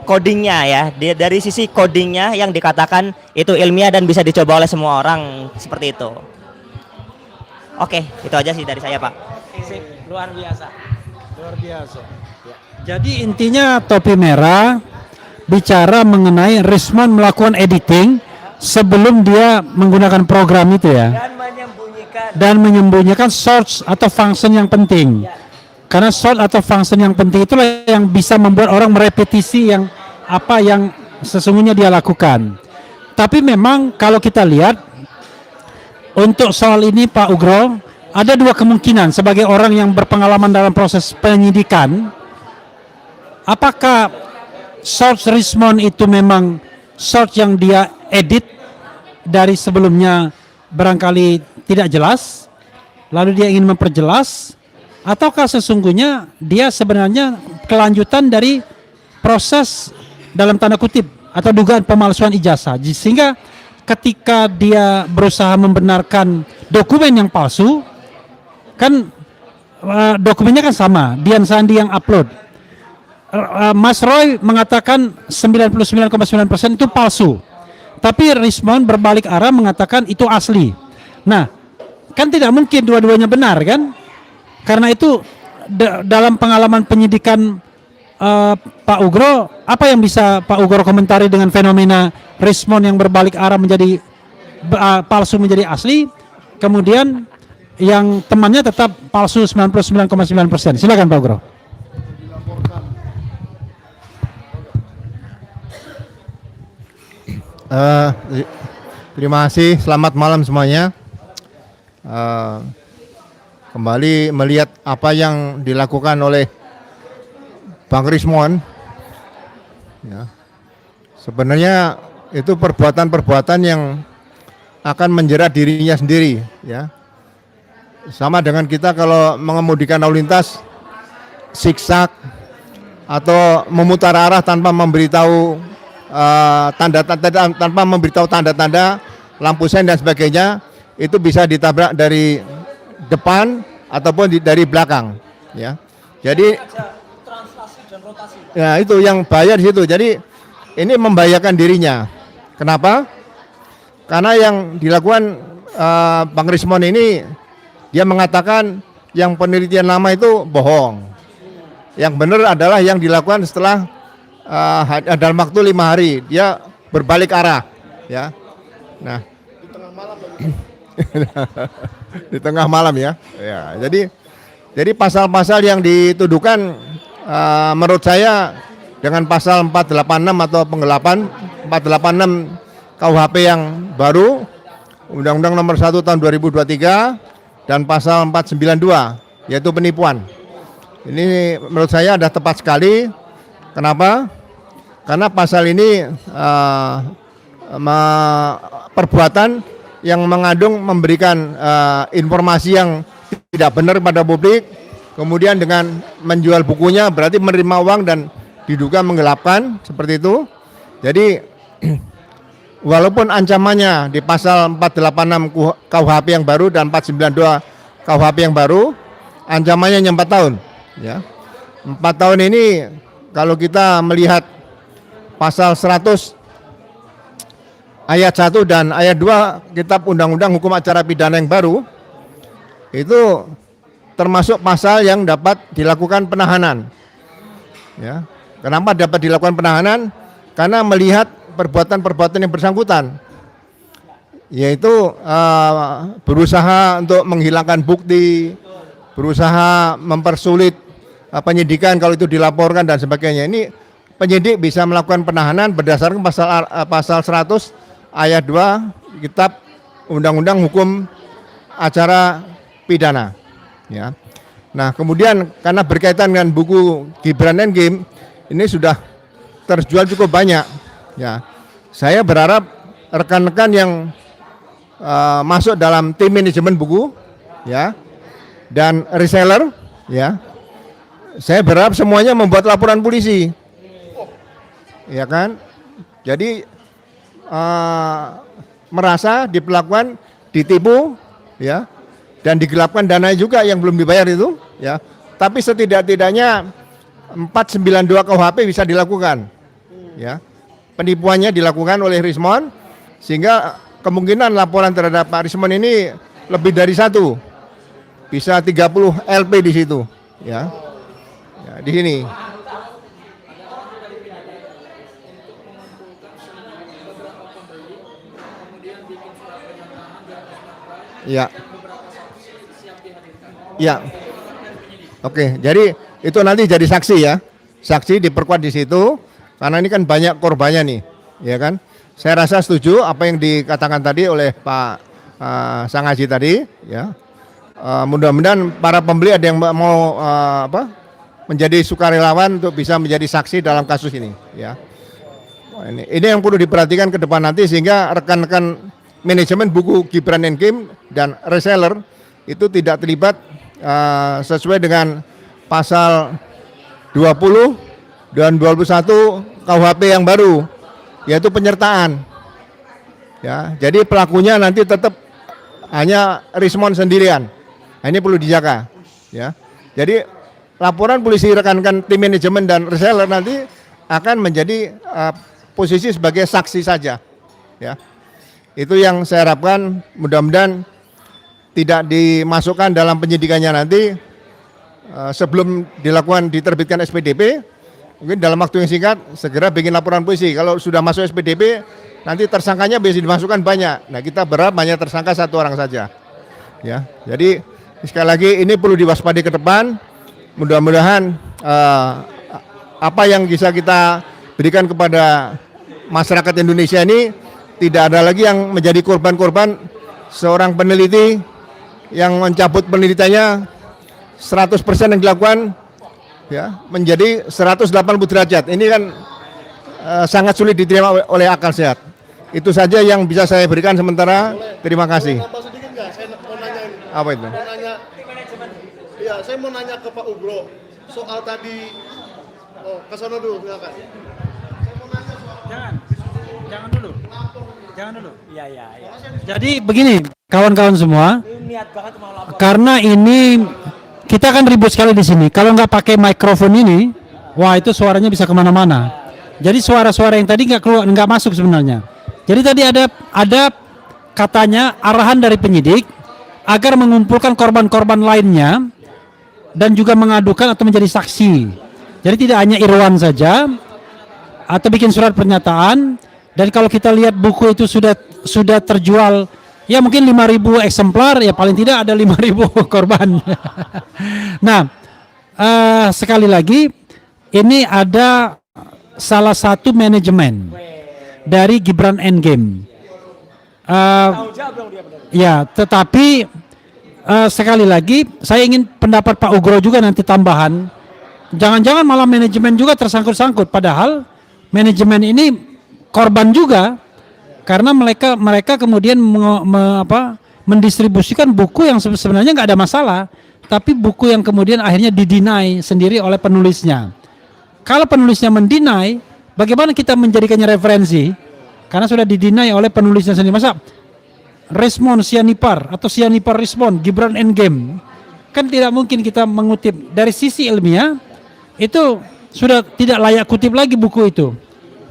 codingnya ya. Dari sisi codingnya yang dikatakan itu ilmiah dan bisa dicoba oleh semua orang seperti itu. Oke, itu aja sih dari saya, Pak. Luar biasa. Luar biasa. Jadi intinya topi merah bicara mengenai Rismond melakukan editing sebelum dia menggunakan program itu ya. Dan menyembunyikan source atau function yang penting. Karena source atau function yang penting itulah yang bisa membuat orang merepetisi yang apa yang sesungguhnya dia lakukan. Tapi memang kalau kita lihat untuk soal ini Pak Ugro, ada dua kemungkinan sebagai orang yang berpengalaman dalam proses penyidikan. Apakah source Rismond itu memang source yang dia edit dari sebelumnya barangkali tidak jelas, lalu dia ingin memperjelas, ataukah sesungguhnya dia sebenarnya kelanjutan dari proses dalam tanda kutip atau dugaan pemalsuan ijazah, sehingga ketika dia berusaha membenarkan dokumen yang palsu, kan dokumennya kan sama, Dian Sandi yang upload. Mas Roy mengatakan 99,9% itu palsu. Tapi Rismond berbalik arah mengatakan itu asli. Nah, kan tidak mungkin dua-duanya benar kan? Karena itu dalam pengalaman penyidikan Pak Ugro, apa yang bisa Pak Ugro komentari dengan fenomena Rismond yang berbalik arah menjadi palsu menjadi asli, kemudian yang temannya tetap palsu 99,9%. Silakan Pak Ugro. Terima kasih, selamat malam semuanya. Kembali melihat apa yang dilakukan oleh Bang Rismond, ya, sebenarnya itu perbuatan-perbuatan yang akan menjerat dirinya sendiri, ya. Sama dengan kita kalau mengemudikan lalu lintas, siksak atau memutar arah tanpa memberitahu tanda-tanda, tanpa memberitahu tanda-tanda lampu sen dan sebagainya, itu bisa ditabrak dari depan ataupun dari belakang, ya. Jadi ya itu yang bahaya di situ. Jadi ini membahayakan dirinya. Kenapa? Karena yang dilakukan Bang Rismond ini, dia mengatakan yang penelitian lama itu bohong. Yang benar adalah yang dilakukan setelah dalam waktu 5 hari dia berbalik arah, ya. Nah, di tengah malam ya. Ya, jadi pasal-pasal yang dituduhkan menurut saya dengan pasal 486 atau penggelapan 486 KUHP yang baru, Undang-Undang Nomor 1 Tahun 2023 dan pasal 492 yaitu penipuan. Ini menurut saya ada tepat sekali. Kenapa? Karena pasal ini perbuatan yang mengandung memberikan informasi yang tidak benar pada publik, kemudian dengan menjual bukunya berarti menerima uang dan diduga menggelapkan, seperti itu. Jadi walaupun ancamannya di pasal 486 KUHP yang baru dan 492 KUHP yang baru, ancamannya 4 tahun, ya. 4 tahun ini kalau kita melihat pasal 100 ayat 1 dan ayat 2 Kitab Undang-Undang Hukum Acara Pidana yang baru, itu termasuk pasal yang dapat dilakukan penahanan, ya. Kenapa dapat dilakukan penahanan? Karena melihat perbuatan-perbuatan yang bersangkutan, yaitu berusaha untuk menghilangkan bukti, berusaha mempersulit penyidikan kalau itu dilaporkan dan sebagainya. Ini penyidik bisa melakukan penahanan berdasarkan pasal 100 ayat 2 Kitab Undang-Undang Hukum Acara Pidana, ya. Nah, kemudian karena berkaitan dengan buku Gibran Endgame ini sudah terjual cukup banyak, ya. Saya berharap rekan-rekan yang masuk dalam tim manajemen buku, ya, dan reseller, ya, saya berharap semuanya membuat laporan polisi, ya kan? Jadi merasa diperlakukan, ditipu, ya, dan digelapkan dana juga yang belum dibayar itu, ya. Tapi setidak-tidaknya 492 KUHP bisa dilakukan, ya. Penipuannya dilakukan oleh Rismon, sehingga kemungkinan laporan terhadap Pak Rismon ini lebih dari 1, bisa 30 LP di situ, ya. Ya, di sini. Ya. Ya. Oke, jadi itu nanti jadi saksi ya. Saksi diperkuat di situ karena ini kan banyak korbannya nih, ya kan? Saya rasa setuju apa yang dikatakan tadi oleh Pak Sang Haji tadi, ya. Mudah-mudahan para pembeli ada yang mau menjadi sukarelawan untuk bisa menjadi saksi dalam kasus ini, ya. Ini yang perlu diperhatikan ke depan nanti sehingga rekan-rekan manajemen buku Gibran Endgame dan reseller itu tidak terlibat sesuai dengan pasal 20 dan 21 KUHP yang baru, yaitu penyertaan. Ya, jadi pelakunya nanti tetap hanya Rismon sendirian. Nah, ini perlu dijaga, ya. Jadi laporan polisi rekan-rekan tim manajemen dan reseller nanti akan menjadi posisi sebagai saksi saja, ya. Itu yang saya harapkan, mudah-mudahan tidak dimasukkan dalam penyidikannya nanti sebelum diterbitkan SPDP. Mungkin dalam waktu yang singkat segera bikin laporan polisi. Kalau sudah masuk SPDP nanti tersangkanya bisa dimasukkan banyak. Nah, kita berharap hanya tersangka 1 orang saja, ya. Jadi sekali lagi ini perlu diwaspadai ke depan. Mudah-mudahan apa yang bisa kita berikan kepada masyarakat Indonesia ini tidak ada lagi yang menjadi korban-korban seorang peneliti yang mencabut penelitiannya 100% yang dilakukan, ya, menjadi 180 derajat. Ini kan sangat sulit diterima oleh akal sehat. Itu saja yang bisa saya berikan sementara. Terima kasih. Sedikit nggak? Saya mau nanya ini. Apa itu? Mau nanya. Iya, saya mau nanya ke Pak Ugro soal tadi. Oh, ke sana dulu, silakan. Saya mau nanya soal. Jangan dulu. Jangan dulu. Iya. Jadi begini, kawan-kawan semua. Karena ini kita kan ribut sekali di sini. Kalau nggak pakai mikrofon ini, wah itu suaranya bisa kemana-mana. Jadi suara-suara yang tadi nggak keluar, nggak masuk sebenarnya. Jadi tadi ada katanya arahan dari penyidik agar mengumpulkan korban-korban lainnya dan juga mengadukan atau menjadi saksi. Jadi tidak hanya Irwan saja atau bikin surat pernyataan. Dan kalau kita lihat buku itu sudah terjual ya mungkin 5.000 eksemplar, ya paling tidak ada 5.000 korban. Nah, sekali lagi ini ada salah satu manajemen dari Gibran Endgame. Ya, tetapi sekali lagi saya ingin pendapat Pak Ugro juga nanti tambahan. Jangan-jangan malah manajemen juga tersangkut-sangkut, padahal manajemen ini korban juga karena mereka kemudian mendistribusikan buku yang sebenarnya nggak ada masalah, tapi buku yang kemudian akhirnya didinai sendiri oleh penulisnya. Kalau penulisnya mendinai, bagaimana kita menjadikannya referensi? Karena sudah didinai oleh penulisnya sendiri. Masa Rismon Sianipar atau Sianipar Rismon Gibran Endgame, kan tidak mungkin kita mengutip. Dari sisi ilmiah itu sudah tidak layak kutip lagi buku itu.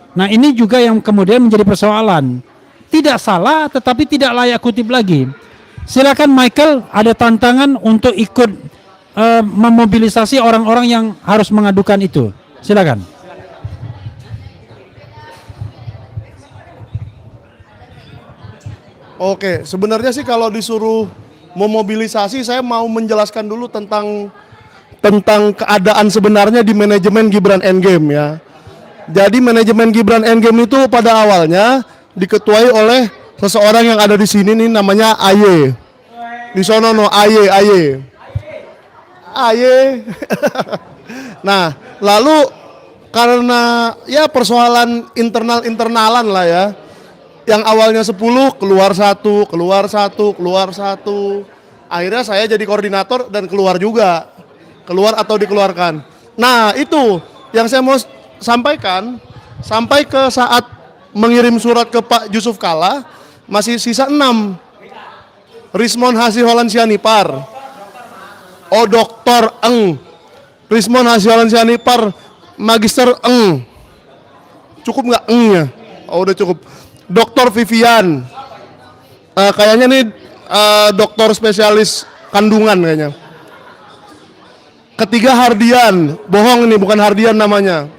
Nah, ini juga yang kemudian menjadi persoalan. Tidak salah tetapi tidak layak kutip lagi. Silakan Michael, ada tantangan untuk ikut memobilisasi orang-orang yang harus mengadukan itu. Silakan. Oke, sebenarnya sih kalau disuruh memobilisasi, saya mau menjelaskan dulu tentang keadaan sebenarnya di manajemen Gibran Endgame ya. Jadi manajemen Gibran Endgame itu pada awalnya diketuai oleh seseorang yang ada di sini nih, namanya Aye. Di sono no Aye. Nah, lalu karena ya persoalan internal-internalan lah ya, yang awalnya 10 keluar satu, keluar satu, keluar satu. Akhirnya saya jadi koordinator dan keluar juga. Keluar atau dikeluarkan. Nah, itu yang saya mau sampaikan sampai ke saat mengirim surat ke Pak Yusuf Kalla masih sisa 6. Rismon Hasiholan Sianipar. O Doktor Eng. Rismon Hasiholan Sianipar Magister Eng. Cukup nggak Engnya? Oh, udah cukup. Dokter Vivian. Kayaknya nih dokter spesialis kandungan kayaknya. Ketiga Hardian. Bohong ini, bukan Hardian namanya.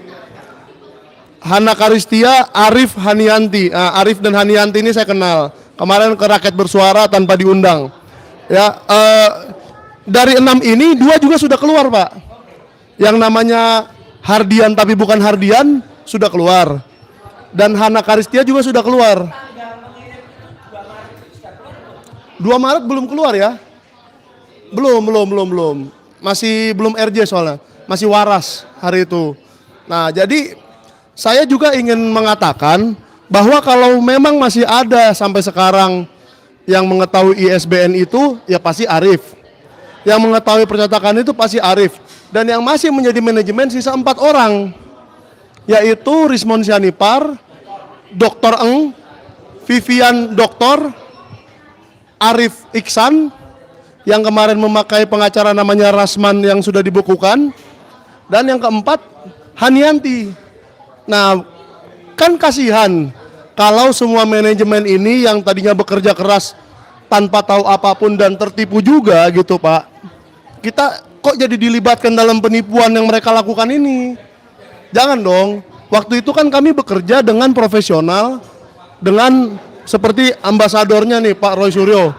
Hana Karistia, Arif Hanianti. Arif dan Hanianti ini saya kenal. Kemarin ke Rakyat Bersuara tanpa diundang. Ya, dari 6 ini 2 juga sudah keluar, Pak. Yang namanya Hardian tapi bukan Hardian sudah keluar. Dan Hana Karistia juga sudah keluar. 2 Maret belum keluar ya? Belum. Masih belum RJ soalnya. Masih waras hari itu. Nah, jadi saya juga ingin mengatakan bahwa kalau memang masih ada sampai sekarang yang mengetahui ISBN itu, ya pasti Arif. Yang mengetahui percetakan itu pasti Arif. Dan yang masih menjadi manajemen sisa 4 orang. Yaitu Rismon Sianipar, Dr. Eng, Vivian Doktor, Arif Iksan, yang kemarin memakai pengacara namanya Rasman yang sudah dibukukan, dan yang keempat Hanianti. Nah, kan kasihan kalau semua manajemen ini yang tadinya bekerja keras tanpa tahu apapun dan tertipu juga gitu, Pak. Kita kok jadi dilibatkan dalam penipuan yang mereka lakukan ini? Jangan dong. Waktu itu kan kami bekerja dengan profesional, dengan seperti ambasadornya nih Pak Roy Suryo.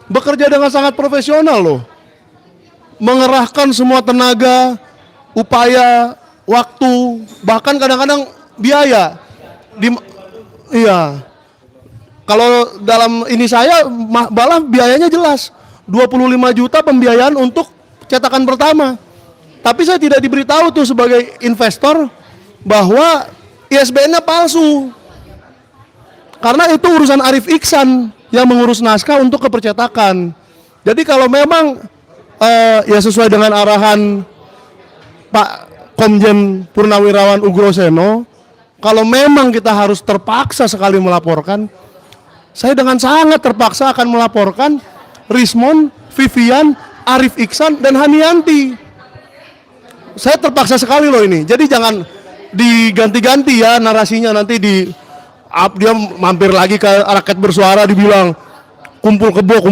Bekerja dengan sangat profesional loh. Mengerahkan semua tenaga, upaya, waktu, bahkan kadang-kadang biaya. Iya. Kalau dalam ini saya malah biayanya jelas. 25 juta pembiayaan untuk cetakan pertama. Tapi saya tidak diberitahu tuh sebagai investor bahwa ISBN-nya palsu. Karena itu urusan Arif Iksan yang mengurus naskah untuk kepercetakan. Jadi kalau memang ya sesuai dengan arahan Pak Komjen Purnawirawan Ugroseno, kalau memang kita harus terpaksa sekali melaporkan, saya dengan sangat terpaksa akan melaporkan Rismon, Vivian, Arif Iksan, dan Hanianti. Saya terpaksa sekali loh ini. Jadi jangan diganti-ganti ya narasinya, nanti dia mampir lagi ke Rakyat Bersuara dibilang kumpul kebo.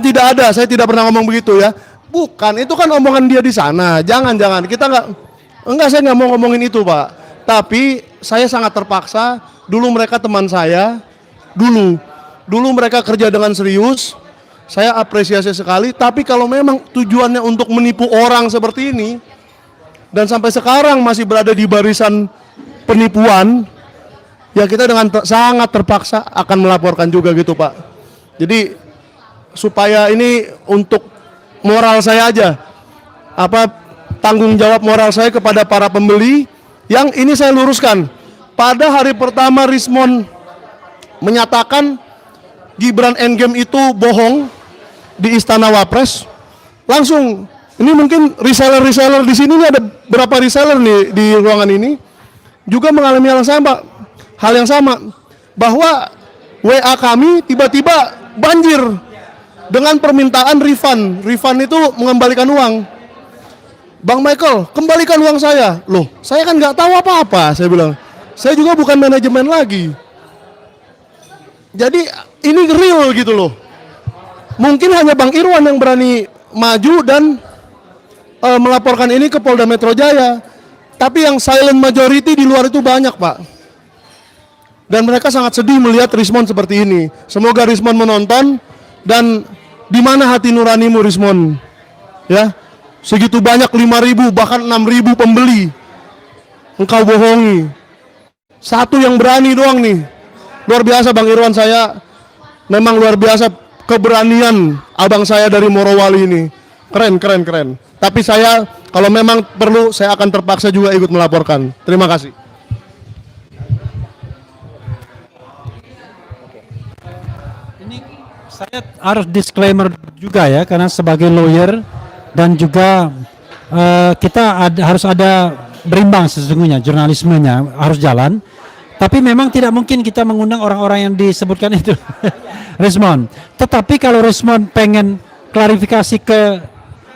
Tidak ada, saya tidak pernah ngomong begitu ya. Bukan, itu kan omongan dia di sana. Jangan, kita saya nggak mau ngomongin itu, Pak. Tapi saya sangat terpaksa. Dulu mereka teman saya, dulu mereka kerja dengan serius. Saya apresiasi sekali. Tapi kalau memang tujuannya untuk menipu orang seperti ini, dan sampai sekarang masih berada di barisan penipuan, ya kita dengan sangat terpaksa akan melaporkan juga gitu, Pak. Jadi supaya ini untuk moral saya aja, tanggung jawab moral saya kepada para pembeli, yang ini saya luruskan. Pada hari pertama Rismon menyatakan Gibran Endgame itu bohong di Istana Wapres, langsung ini mungkin reseller di sini nih, ada berapa reseller nih di ruangan ini juga mengalami hal yang sama, bahwa WA kami tiba-tiba banjir dengan permintaan refund. Refund itu mengembalikan uang. Bang Michael, kembalikan uang saya. Loh, saya kan nggak tahu apa-apa, saya bilang. Saya juga bukan manajemen lagi. Jadi ini real gitu loh. Mungkin hanya Bang Irwan yang berani maju dan melaporkan ini ke Polda Metro Jaya. Tapi yang silent majority di luar itu banyak, Pak. Dan mereka sangat sedih melihat Rismon seperti ini. Semoga Rismon menonton, dan di mana hati nuranimu, Rismon? Ya, segitu banyak 5.000 bahkan 6.000 pembeli. Engkau bohongi. Satu yang berani doang nih. Luar biasa Bang Irwan, saya memang luar biasa keberanian abang saya dari Morowali ini. Keren. Tapi saya kalau memang perlu saya akan terpaksa juga ikut melaporkan. Terima kasih. Saya harus disclaimer juga ya, karena sebagai lawyer dan juga harus ada berimbang sesungguhnya, jurnalismenya harus jalan. Tapi memang tidak mungkin kita mengundang orang-orang yang disebutkan itu, Rismond. Tetapi kalau Rismond pengen klarifikasi ke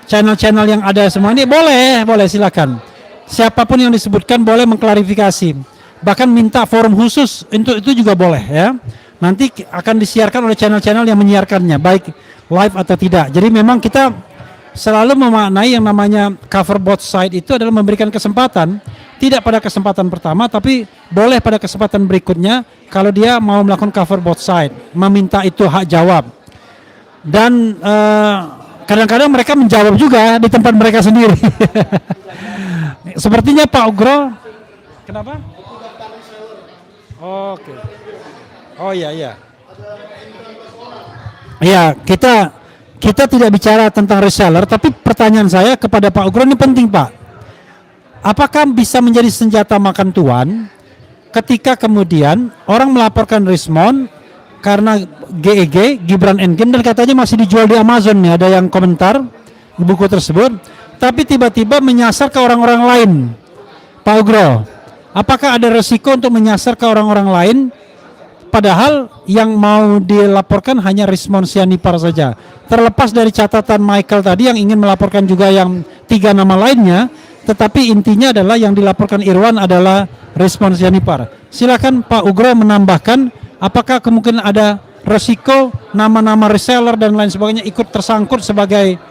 channel-channel yang ada semua ini, boleh silakan. Siapapun yang disebutkan boleh mengklarifikasi. Bahkan minta forum khusus untuk itu juga boleh ya. Nanti akan disiarkan oleh channel-channel yang menyiarkannya, baik live atau tidak. Jadi memang kita selalu memaknai yang namanya cover both side itu adalah memberikan kesempatan, tidak pada kesempatan pertama, tapi boleh pada kesempatan berikutnya kalau dia mau melakukan cover both side, meminta itu hak jawab. Dan kadang-kadang mereka menjawab juga di tempat mereka sendiri. Sepertinya Pak Ugro, kenapa? Oke. Oh iya. Iya, kita tidak bicara tentang reseller, tapi pertanyaan saya kepada Pak Ugro ini penting, Pak. Apakah bisa menjadi senjata makan tuan ketika kemudian orang melaporkan Rismond karena GEG, Gibran Endgame, dan katanya masih dijual di Amazon nih, ada yang komentar di buku tersebut, tapi tiba-tiba menyasar ke orang-orang lain. Pak Ugro, apakah ada resiko untuk menyasar ke orang-orang lain padahal yang mau dilaporkan hanya Rismond Sianipar saja? Terlepas dari catatan Michael tadi yang ingin melaporkan juga yang 3 nama lainnya, tetapi intinya adalah yang dilaporkan Irwan adalah Rismond Sianipar. Silakan Pak Ugro menambahkan apakah kemungkinan ada resiko nama-nama reseller dan lain sebagainya ikut tersangkut sebagai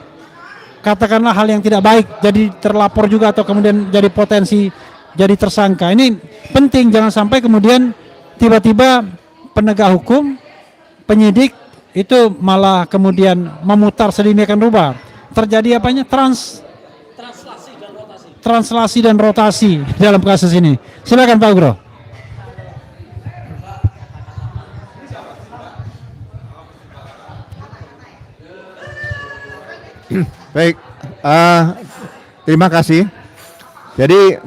katakanlah hal yang tidak baik, jadi terlapor juga atau kemudian jadi potensi jadi tersangka. Ini penting, jangan sampai kemudian tiba-tiba penegak hukum, penyidik itu malah kemudian memutar sedemikian rupa. Terjadi apanya? Translasi dan rotasi dalam kasus ini. Silakan Pak Ugro. Baik, terima kasih. Jadi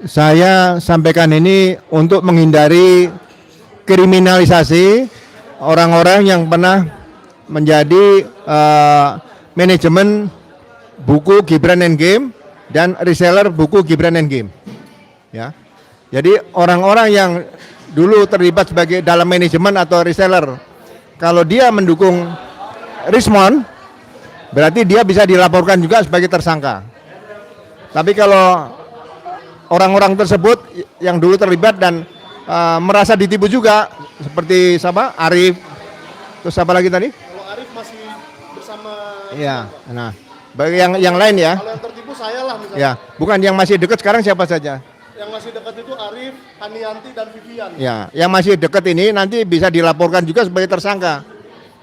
saya sampaikan ini untuk menghindari kriminalisasi orang-orang yang pernah menjadi manajemen buku Gibran Endgame dan reseller buku Gibran Endgame. Ya, jadi orang-orang yang dulu terlibat sebagai dalam manajemen atau reseller, kalau dia mendukung Rismond, berarti dia bisa dilaporkan juga sebagai tersangka. Tapi kalau orang-orang tersebut yang dulu terlibat dan merasa ditipu juga, seperti siapa? Arif, terus apa lagi tadi? Kalau Arif masih bersama. Iya, nah, bagi yang lain ya. Kalau yang tertipu saya lah misalnya. Ya, bukan yang masih dekat sekarang siapa saja? Yang masih dekat itu Arif, Hanianti dan Vivian. Ya, yang masih dekat ini nanti bisa dilaporkan juga sebagai tersangka.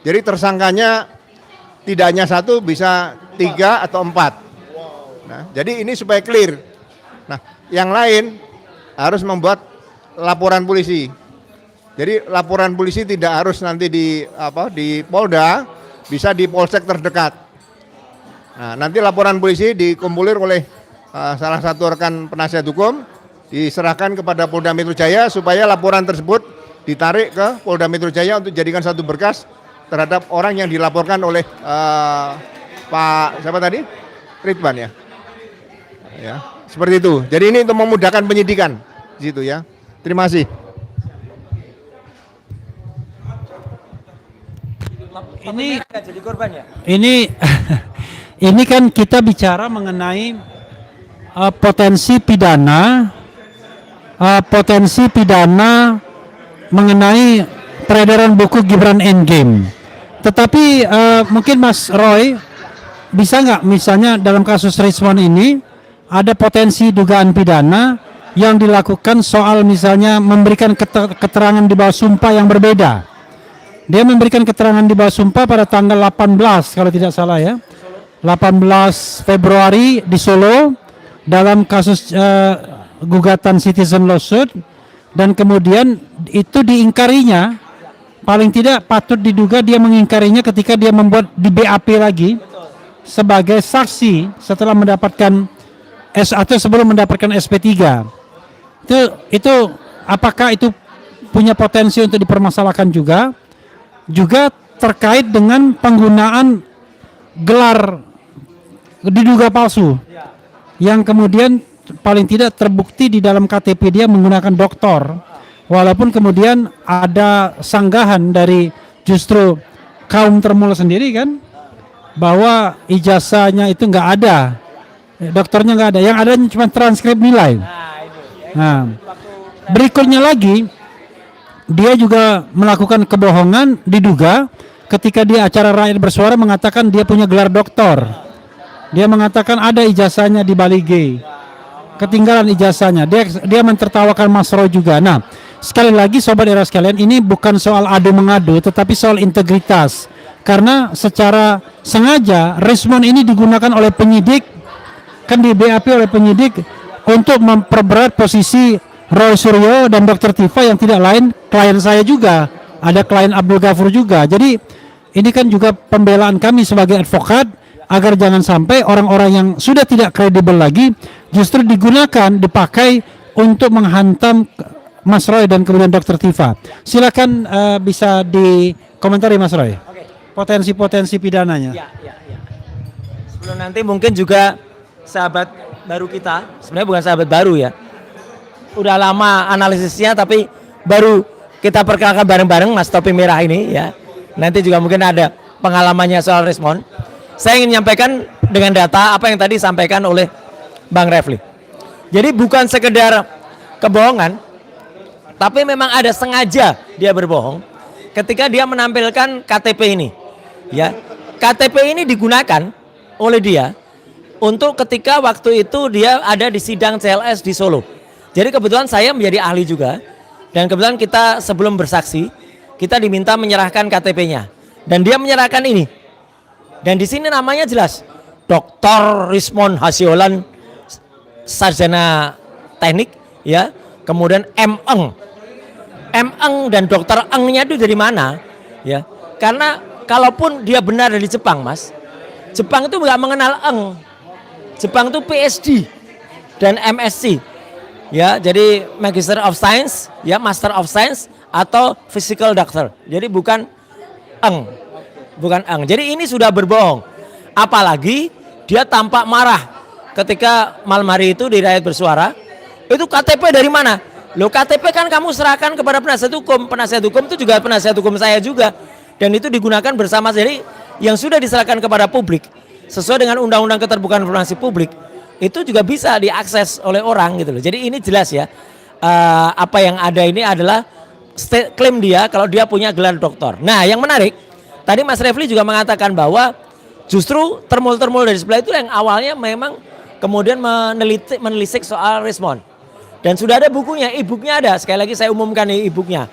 Jadi tersangkanya tidak hanya 1, bisa 3 atau 4. Nah, jadi ini supaya clear. Nah, yang lain harus membuat laporan polisi. Jadi laporan polisi tidak harus nanti di Polda, bisa di polsek terdekat. Nah, nanti laporan polisi dikumpulir oleh salah satu rekan penasihat hukum, diserahkan kepada Polda Metro Jaya supaya laporan tersebut ditarik ke Polda Metro Jaya untuk dijadikan satu berkas terhadap orang yang dilaporkan oleh Pak siapa tadi? Ridwan ya. Ya, seperti itu. Jadi ini untuk memudahkan penyidikan di situ ya. Terima kasih. Jadi korban ya? Ini kan kita bicara mengenai potensi pidana mengenai peredaran buku Gibran Endgame. Tetapi mungkin Mas Roy bisa nggak misalnya dalam kasus Rismond ini ada potensi dugaan pidana yang dilakukan soal misalnya memberikan keterangan di bawah sumpah yang berbeda. Dia memberikan keterangan di bawah sumpah pada tanggal 18 kalau tidak salah ya. 18 Februari di Solo dalam kasus gugatan citizen lawsuit, dan kemudian itu diingkarinya, paling tidak patut diduga dia mengingkarinya ketika dia membuat di BAP lagi sebagai saksi setelah mendapatkan atau sebelum mendapatkan SP3. Itu apakah itu punya potensi untuk dipermasalahkan juga terkait dengan penggunaan gelar diduga palsu yang kemudian paling tidak terbukti di dalam KTP dia menggunakan doktor, walaupun kemudian ada sanggahan dari justru kaum termul sendiri kan bahwa ijazahnya itu nggak ada, dokternya nggak ada, yang ada cuma transkrip nilai. Nah, berikutnya lagi dia juga melakukan kebohongan diduga ketika dia acara rakyat bersuara mengatakan dia punya gelar doktor. Dia mengatakan ada ijazahnya di Bali G. Ketinggalan ijazahnya. Dia mentertawakan Mas Roy juga. Nah, sekali lagi sobat era sekalian, ini bukan soal adu mengadu tetapi soal integritas. Karena secara sengaja respon ini digunakan oleh penyidik, kan di BAP oleh penyidik untuk memperberat posisi Roy Suryo dan Dr. Tifa yang tidak lain klien saya juga. Ada klien Abdul Ghafur juga. Jadi ini kan juga pembelaan kami sebagai advokat agar jangan sampai orang-orang yang sudah tidak kredibel lagi justru digunakan, dipakai untuk menghantam Mas Roy dan kemudian Dr. Tifa. Silakan bisa dikomentari Mas Roy. Potensi-potensi pidananya. Ya. Sebelum nanti mungkin juga sahabat baru kita, sebenarnya bukan sahabat baru ya. Udah lama analisisnya tapi baru kita perkenalkan bareng-bareng Mas Topi Merah ini ya. Nanti juga mungkin ada pengalamannya soal respon. Saya ingin menyampaikan dengan data apa yang tadi disampaikan oleh Bang Refli. Jadi bukan sekedar kebohongan, tapi memang ada sengaja dia berbohong ketika dia menampilkan KTP ini. Ya, KTP ini digunakan oleh dia untuk ketika waktu itu dia ada di sidang CLS di Solo. Jadi kebetulan saya menjadi ahli juga dan kebetulan kita sebelum bersaksi kita diminta menyerahkan KTP-nya dan dia menyerahkan ini. Dan di sini namanya jelas Dr. Rismon Hasiolan, sarjana teknik, ya. Kemudian M. Eng dan Dr. Eng-nya itu dari mana? Ya, karena kalaupun dia benar dari Jepang, Mas, Jepang itu nggak mengenal Eng. Jepang itu PhD dan MSc, ya. Jadi Magister of Science, ya, Master of Science atau Physical Doctor. Jadi bukan Eng. Bukan Eng. Jadi ini sudah berbohong. Apalagi dia tampak marah ketika malam hari itu di rakyat bersuara. Itu KTP dari mana? Loh, KTP kan kamu serahkan kepada penasihat hukum. Penasihat hukum itu juga penasihat hukum saya juga. Dan itu digunakan bersama. Jadi yang sudah diserahkan kepada publik sesuai dengan Undang-Undang Keterbukaan Informasi Publik itu juga bisa diakses oleh orang gitu loh. Jadi ini jelas ya. Apa yang ada ini adalah klaim dia kalau dia punya gelar doktor. Nah, yang menarik tadi Mas Refli juga mengatakan bahwa justru termul-termul dari sebelah itu yang awalnya memang kemudian menelisik soal respon. Dan sudah ada bukunya, e-booknya ada. Sekali lagi saya umumkan e-booknya.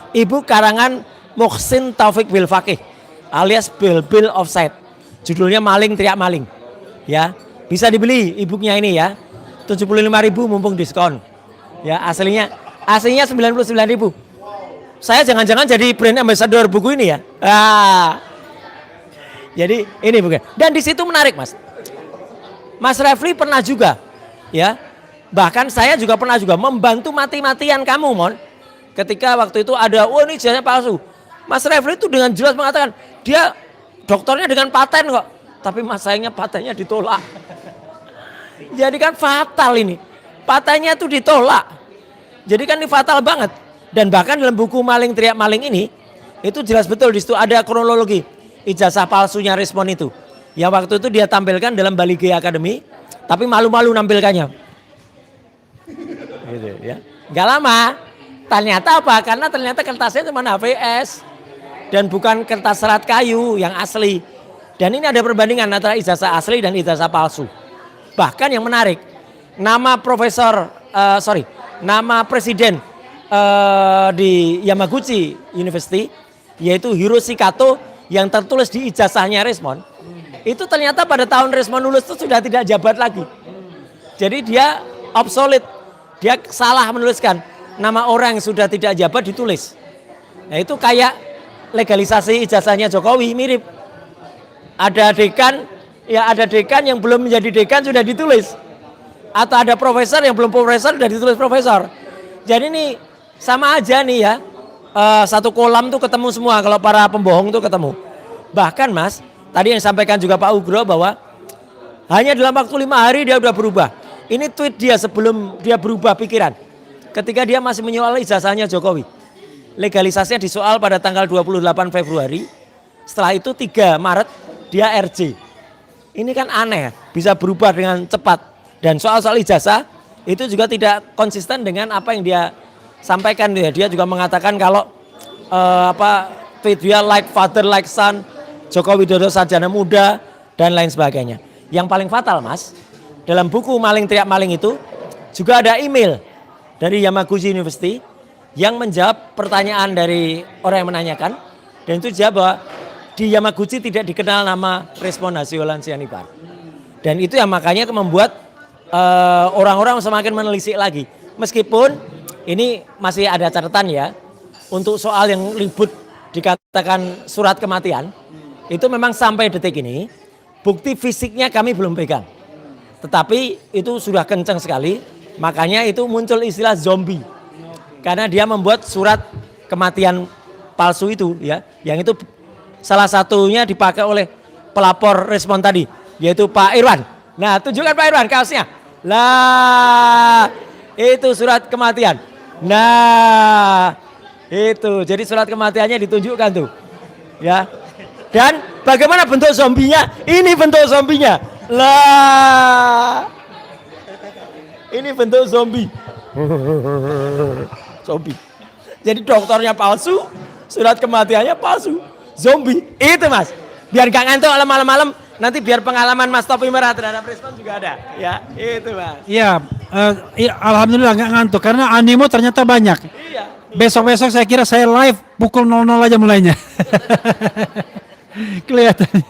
E-book karangan Muhsin Taufik Bilfaqih alias Bill Offside. Judulnya Maling Teriak Maling. Ya, bisa dibeli e-booknya ini ya. 75.000 mumpung diskon. Ya, aslinya 99.000. Saya jangan-jangan jadi brand ambassador buku ini ya. Jadi ini bukan. Dan di situ menarik, Mas. Mas Refli pernah juga, ya. Bahkan saya juga pernah juga membantu mati-matian kamu, Mon. Ketika waktu itu ada, ini ijazahnya palsu. Mas Refli itu dengan jelas mengatakan dia dokternya dengan paten kok. Tapi mas sayangnya patennya ditolak. Jadi kan fatal ini. Patennya tuh ditolak. Jadi kan ini fatal banget. Dan bahkan dalam buku Maling Teriak Maling ini, itu jelas betul di situ ada kronologi ijazah palsunya respon itu. Yang waktu itu dia tampilkan dalam Bali G Academy, tapi malu-malu nampilkannya. Gitu ya. Gak lama, ternyata apa? Karena ternyata kertasnya cuma HVS dan bukan kertas serat kayu yang asli. Dan ini ada perbandingan antara ijazah asli dan ijazah palsu. Bahkan yang menarik, nama nama presiden di Yamaguchi University yaitu Hiroshi Kato yang tertulis di ijazahnya Resmon itu ternyata pada tahun Resmon lulus itu sudah tidak jabat lagi. Jadi dia obsolete, dia salah menuliskan nama orang yang sudah tidak jabat ditulis. Nah itu kayak legalisasi ijazahnya Jokowi mirip. Ada dekan yang belum menjadi dekan sudah ditulis. Atau ada profesor yang belum profesor sudah ditulis profesor. Jadi ini sama aja nih ya. satu kolam tuh ketemu semua kalau para pembohong tuh ketemu. Bahkan Mas, tadi yang disampaikan juga Pak Ugro bahwa hanya dalam waktu 5 hari dia udah berubah. Ini tweet dia sebelum dia berubah pikiran. Ketika dia masih menyoal ijazahnya Jokowi. Legalisasinya disoal pada tanggal 28 Februari. Setelah itu 3 Maret dia RJ. Ini kan aneh, bisa berubah dengan cepat. Dan soal-soal ijazah itu juga tidak konsisten dengan apa yang dia sampaikan. Dia juga mengatakan kalau tweet dia like father like son, Joko Widodo sarjana muda dan lain sebagainya. Yang paling fatal Mas, dalam buku Maling Teriak Maling itu juga ada email dari Yamaguchi University yang menjawab pertanyaan dari orang yang menanyakan, dan itu jawab bahwa di Yamaguchi tidak dikenal nama Respon Hasiolan Sianipar. Dan itu yang makanya membuat orang-orang semakin menelisik lagi. Meskipun ini masih ada catatan ya, untuk soal yang ribut dikatakan surat kematian, itu memang sampai detik ini bukti fisiknya kami belum pegang. Tetapi itu sudah kencang sekali, makanya itu muncul istilah zombie. Karena dia membuat surat kematian palsu itu ya, yang itu salah satunya dipakai oleh pelapor Respon tadi, yaitu Pak Irwan. Nah, tunjukkan Pak Irwan kaosnya. Lah, itu surat kematian. Nah, itu. Jadi surat kematiannya ditunjukkan tuh. Ya. Dan bagaimana bentuk zombinya? Ini bentuk zombinya. Lah. Ini bentuk zombie. Zombie. Jadi dokternya palsu, surat kematiannya palsu. Zombie. Itu Mas. Biar gak ngantuk malam-malam, nanti biar pengalaman Mas Topi Merah terhadap Respon juga ada. Ya, itu Mas. Iya, alhamdulillah nggak ngantuk karena animo ternyata banyak. Iya. Besok-besok saya kira saya live pukul 00 aja mulainya. Kelihatannya.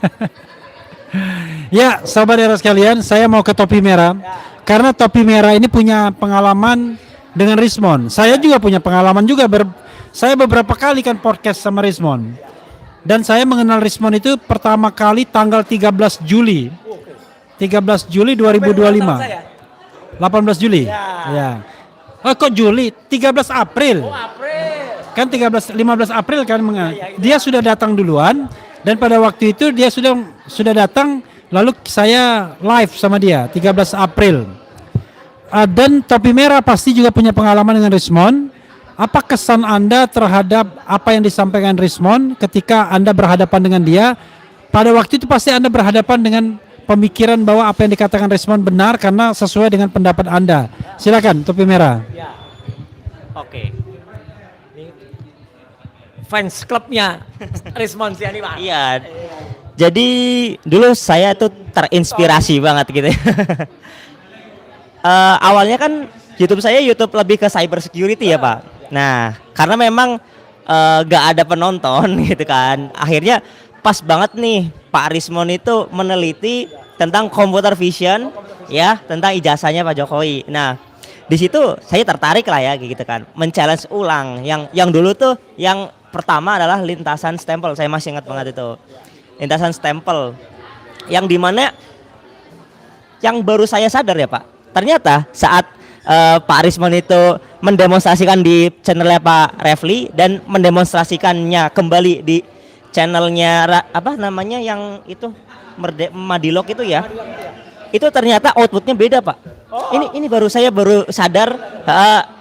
Ya, sahabat era sekalian, saya mau ke Topi Merah. Karena Topi Merah ini punya pengalaman dengan Rismon. Saya juga punya pengalaman juga. Saya beberapa kali kan podcast sama Rismon. Dan saya mengenal Rismon itu pertama kali tanggal 13 Juli. 13 Juli 2025. 18 Juli. Ya. Oh, kok Juli? 13 April. Oh, April. Kan 15 April kan dia sudah datang duluan, dan pada waktu itu dia sudah datang, lalu saya live sama dia 13 April. Dan Topi Merah pasti juga punya pengalaman dengan Rismon. Apa kesan Anda terhadap apa yang disampaikan Rismon ketika Anda berhadapan dengan dia? Pada waktu itu pasti Anda berhadapan dengan pemikiran bahwa apa yang dikatakan Rismon benar karena sesuai dengan pendapat Anda. Silakan Topi Merah. Ya. Oke. Ini fans klubnya Respon Sianipar. Iya. Jadi dulu saya tuh terinspirasi banget gitu. Awalnya kan YouTube saya lebih ke cyber security ya Pak. Nah, karena memang gak ada penonton gitu kan. Akhirnya pas banget nih Pak Rismon itu meneliti tentang computer vision ya, tentang ijazahnya Pak Jokowi. Nah, di situ saya tertarik lah ya gitu kan, men-challenge ulang yang dulu tuh yang pertama adalah lintasan stempel. Saya masih ingat banget itu. Lintasan stempel yang dimana yang baru saya sadar ya Pak. Ternyata saat Pak Rismon itu mendemonstrasikan di channelnya Pak Refli dan mendemonstrasikannya kembali di channelnya apa namanya yang itu Madilog itu ya, itu ternyata outputnya beda Pak. Ini saya baru sadar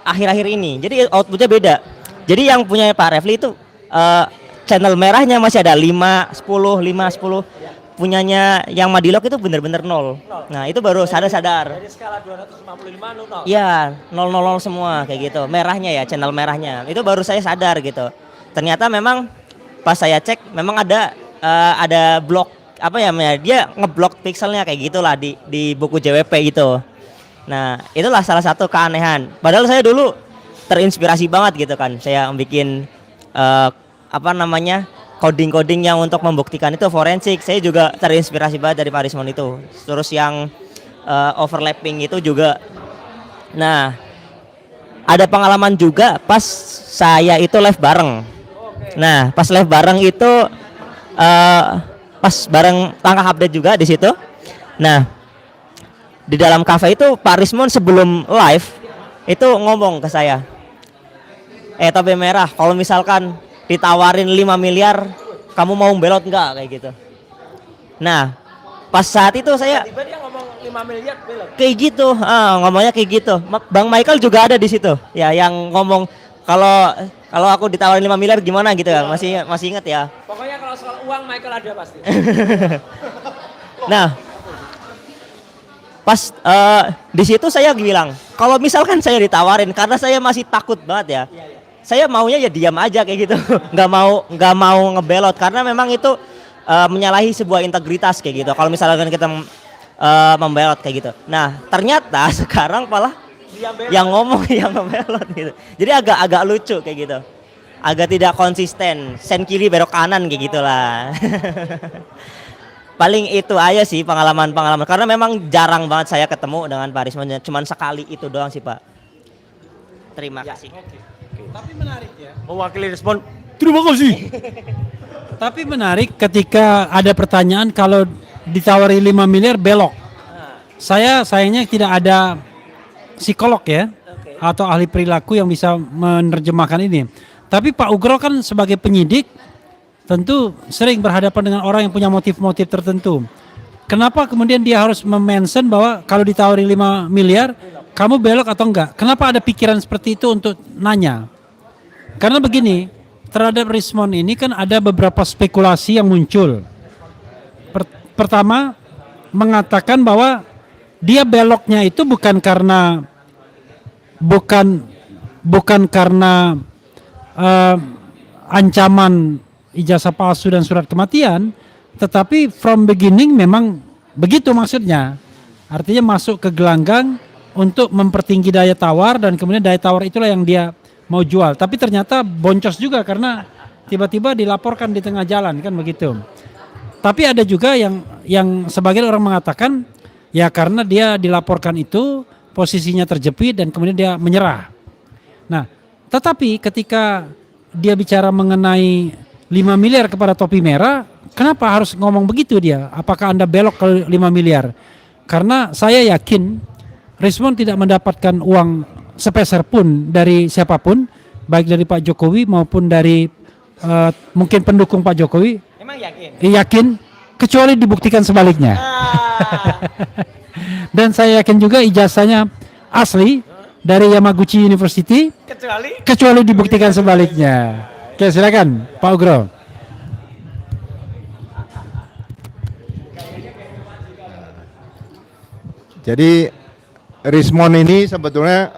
akhir-akhir ini. Jadi outputnya beda. Jadi yang punya Pak Refli itu channel merahnya masih ada 5, 10, 5, 10. Punyanya yang Madilog itu benar-benar 0. Nah, itu baru sadar. Dari skala 255 0. Iya, 000 semua kayak gitu. Merahnya ya, channel merahnya. Itu baru saya sadar gitu. Ternyata memang pas saya cek memang ada blok apa ya, dia ngeblok pixelnya kayak gitulah di buku JWP gitu. Nah, itulah salah satu keanehan. Padahal saya dulu terinspirasi banget gitu kan. Saya bikin coding-coding yang untuk membuktikan itu forensik. Saya juga terinspirasi banget dari Pak Rismon itu. Terus yang overlapping itu juga. Nah, ada pengalaman juga pas saya itu live bareng. Nah, pas live bareng itu pas bareng Langkah Update juga di situ. Nah, di dalam cafe itu Pak Rismon sebelum live itu ngomong ke saya, topi merah, kalau misalkan ditawarin 5 miliar, kamu mau belot nggak kayak gitu. Nah, pas saat itu saya Tiba dia ngomong 5 miliar belok. kayak gitu, ngomongnya kayak gitu. Bang Michael juga ada di situ, ya yang ngomong kalau aku ditawarin 5 miliar gimana gitu ya, masih ingat ya. Pokoknya kalau soal uang Michael ada pasti. Nah, pas di situ saya bilang, kalau misalkan saya ditawarin, karena saya masih takut banget ya, saya maunya ya diam aja kayak gitu, nggak mau ngebelot karena memang itu menyalahi sebuah integritas kayak gitu. Kalau misalkan kita membelot kayak gitu, nah ternyata sekarang malah yang ngomong yang membelot gitu. Jadi agak lucu kayak gitu, agak tidak konsisten, sen kiri belok kanan kayak gitulah. Paling itu aja sih pengalaman karena memang jarang banget saya ketemu dengan Pak Rismon, cuman sekali itu doang sih Pak. Terima kasih. Tapi menarik ya. Mewakili respon. Terima kasih. Tapi menarik ketika ada pertanyaan kalau ditawari 5 miliar belok. Saya sayangnya tidak ada psikolog ya atau ahli perilaku yang bisa menerjemahkan ini. Tapi Pak Ugro kan sebagai penyidik tentu sering berhadapan dengan orang yang punya motif-motif tertentu. Kenapa kemudian dia harus mention bahwa kalau ditawari 5 miliar kamu belok atau enggak? Kenapa ada pikiran seperti itu untuk nanya? Karena begini, terhadap Rismon ini kan ada beberapa spekulasi yang muncul. Pertama, mengatakan bahwa dia beloknya itu bukan karena ancaman ijazah palsu dan surat kematian, tetapi from beginning memang begitu maksudnya. Artinya masuk ke gelanggang untuk mempertinggi daya tawar dan kemudian daya tawar itulah yang dia mau jual. Tapi ternyata boncos juga karena tiba-tiba dilaporkan di tengah jalan kan begitu. Tapi ada juga yang sebagian orang mengatakan ya karena dia dilaporkan itu posisinya terjepit dan kemudian dia menyerah. Nah, tetapi ketika dia bicara mengenai 5 miliar kepada topi merah, kenapa harus ngomong begitu dia? Apakah Anda belok ke 5 miliar? Karena saya yakin Rismon tidak mendapatkan uang sepeser pun dari siapapun, baik dari Pak Jokowi maupun dari mungkin pendukung Pak Jokowi. Emang yakin? Yakin, kecuali dibuktikan sebaliknya. Dan saya yakin juga ijazahnya asli dari Yamaguchi University, kecuali dibuktikan sebaliknya. Oke, silakan Pak Ugro. Jadi Rismon ini sebetulnya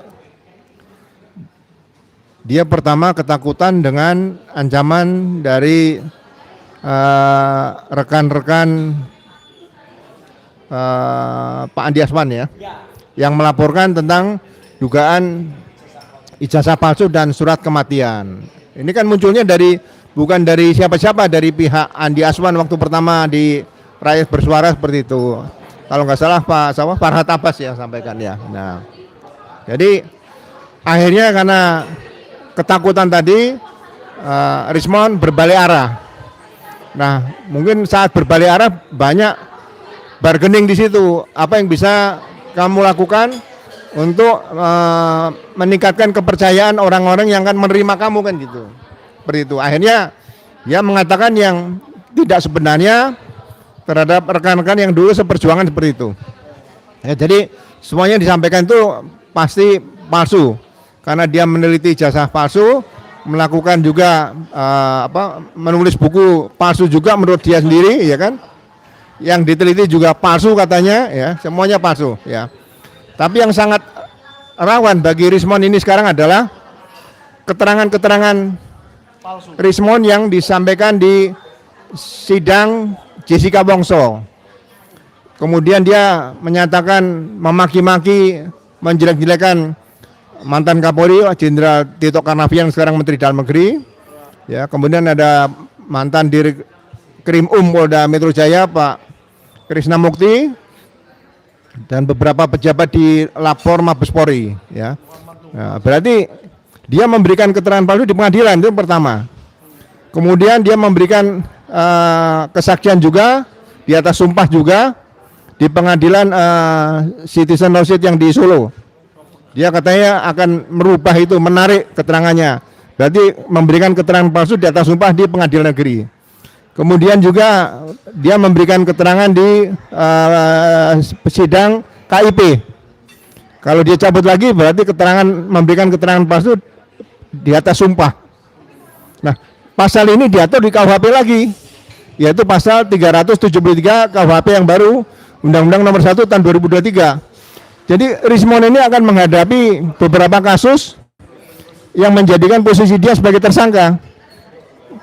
dia pertama ketakutan dengan ancaman dari rekan-rekan Pak Andi Asman ya, yang melaporkan tentang dugaan ijazah palsu dan surat kematian. Ini kan munculnya bukan dari siapa-siapa, dari pihak Andi Asman waktu pertama di Rakyat Bersuara seperti itu. Kalau nggak salah Pak Farhad Abbas yang sampaikan ya. Nah, jadi akhirnya karena ketakutan tadi Rismon berbalik arah. Nah, mungkin saat berbalik arah banyak bargaining di situ. Apa yang bisa kamu lakukan untuk meningkatkan kepercayaan orang-orang yang akan menerima kamu kan gitu. Seperti itu. Akhirnya dia mengatakan yang tidak sebenarnya terhadap rekan-rekan yang dulu seperjuangan seperti itu. Ya, jadi semuanya disampaikan itu pasti palsu. Karena dia meneliti ijazah palsu, melakukan juga menulis buku palsu juga menurut dia sendiri, ya kan? Yang diteliti juga palsu katanya, ya, semuanya palsu, ya. Tapi yang sangat rawan bagi Rismon ini sekarang adalah keterangan-keterangan Rismon yang disampaikan di sidang Jessica Wongso. Kemudian dia menyatakan memaki-maki, menjelek-jelekan mantan Kapolri Jenderal Tito Karnavian sekarang Menteri Dalam Negeri. Ya, kemudian ada mantan Dirkrim Polda Metro Jaya Pak Krisna Mukti dan beberapa pejabat di Lapor Mabes Polri, ya. Nah, berarti dia memberikan keterangan palsu di pengadilan, itu pertama. Kemudian dia memberikan kesaksian juga di atas sumpah juga di pengadilan Citizen Lawsuit yang di Solo. Dia katanya akan merubah itu, menarik keterangannya Berarti memberikan keterangan palsu di atas sumpah di pengadilan negeri. Kemudian juga dia memberikan keterangan di sidang KIP. Kalau dia cabut lagi berarti memberikan keterangan palsu di atas sumpah. Nah, pasal ini diatur di KUHP lagi, yaitu pasal 373 KUHP yang baru, Undang-Undang Nomor 1 Tahun 2023. Jadi Rismon ini akan menghadapi beberapa kasus yang menjadikan posisi dia sebagai tersangka.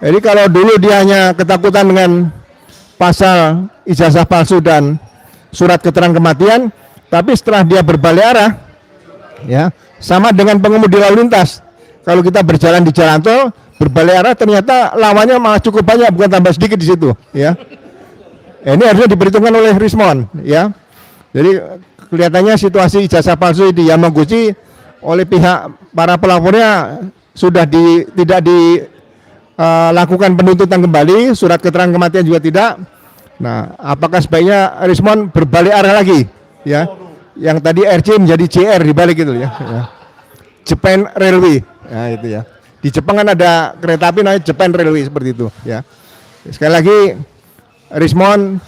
Jadi kalau dulu dia hanya ketakutan dengan pasal ijazah palsu dan surat keterangan kematian, tapi setelah dia berbalik arah, ya sama dengan pengemudi lalu lintas. Kalau kita berjalan di jalan tol berbalik arah, ternyata lawannya malah cukup banyak, bukan tambah sedikit di situ. Ya, ini harusnya diperhitungkan oleh Rismon. Ya, jadi kelihatannya situasi ijazah palsu di Yamaguchi oleh pihak para pelapornya sudah tidak dilakukan penuntutan kembali, surat keterangan kematian juga tidak. Nah, apakah sebaiknya Rismon berbalik arah lagi, ya? Yang tadi RC menjadi JR dibalik itu, ya. Japan Railway, ya itu ya. Di Jepang kan ada kereta api namanya Japan Railway seperti itu, ya. Sekali lagi, Rismon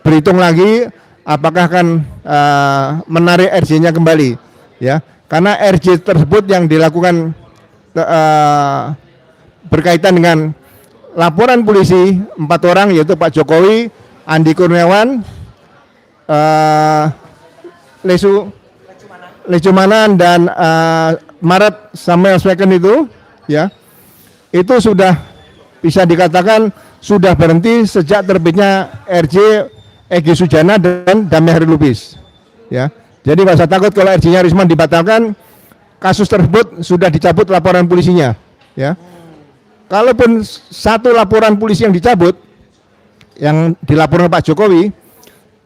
berhitung lagi, apakah akan menarik RJ-nya kembali, ya? Karena RJ tersebut yang dilakukan berkaitan dengan laporan polisi 4 orang, yaitu Pak Jokowi, Andi Kurniawan, Lecumanan dan Maret Samuel Sweken itu, ya, itu sudah bisa dikatakan sudah berhenti sejak terbitnya RJ Egy Sujana dan Damai Hari Lubis, ya. Jadi nggak usah takut kalau RJ-nya Rismon dibatalkan, kasus tersebut sudah dicabut laporan polisinya, ya. Kalaupun satu laporan polisi yang dicabut, yang dilaporkan Pak Jokowi,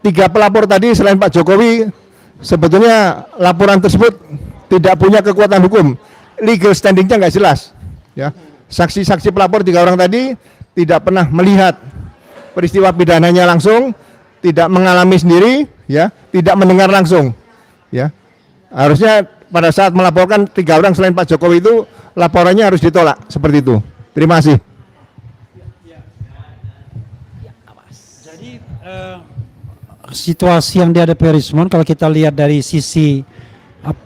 3 pelapor tadi selain Pak Jokowi, sebetulnya laporan tersebut tidak punya kekuatan hukum, legal standingnya nggak jelas. Ya, saksi-saksi pelapor 3 orang tadi tidak pernah melihat peristiwa pidananya langsung, tidak mengalami sendiri, ya, tidak mendengar langsung. Ya, harusnya pada saat melaporkan 3 orang selain Pak Jokowi itu laporannya harus ditolak seperti itu. Terima kasih. Jadi situasi yang dihadapi Rismon kalau kita lihat dari sisi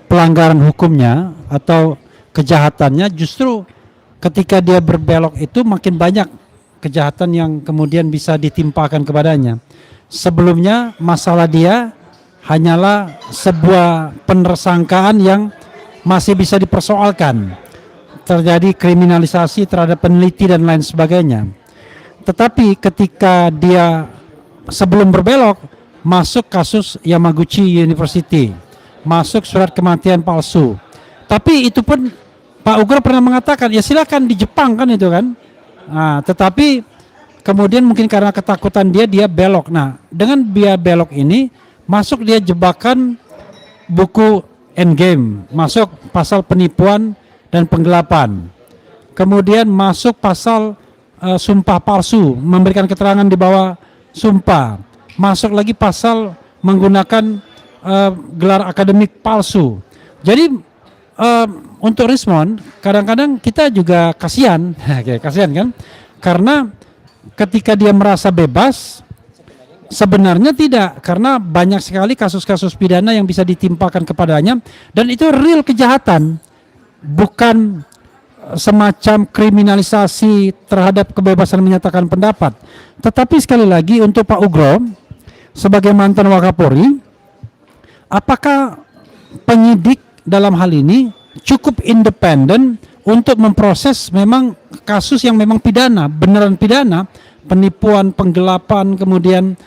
pelanggaran hukumnya atau kejahatannya, justru ketika dia berbelok itu makin banyak kejahatan yang kemudian bisa ditimpakan kepadanya. Sebelumnya masalah dia hanyalah sebuah penersangkaan yang masih bisa dipersoalkan. Terjadi kriminalisasi terhadap peneliti dan lain sebagainya. Tetapi ketika dia sebelum berbelok masuk kasus Yamaguchi University, masuk surat kematian palsu. Tapi itu pun Pak Ugro pernah mengatakan, ya silakan di Jepang kan itu kan. Nah, tetapi kemudian mungkin karena ketakutan dia belok. Nah, dengan dia belok ini masuk dia jebakan buku Endgame, masuk pasal penipuan dan penggelapan. Kemudian masuk pasal sumpah palsu, memberikan keterangan di bawah sumpah. Masuk lagi pasal menggunakan gelar akademik palsu. Jadi untuk Rismon kadang-kadang kita juga kasihan, kasihan kan? Karena ketika dia merasa bebas, sebenarnya tidak, karena banyak sekali kasus-kasus pidana yang bisa ditimpakan kepadanya dan itu real kejahatan. Bukan semacam kriminalisasi terhadap kebebasan menyatakan pendapat. Tetapi sekali lagi untuk Pak Ugro sebagai mantan Wakapolri, apakah penyidik dalam hal ini cukup independen untuk memproses memang kasus yang memang pidana, beneran pidana, penipuan, penggelapan, kemudian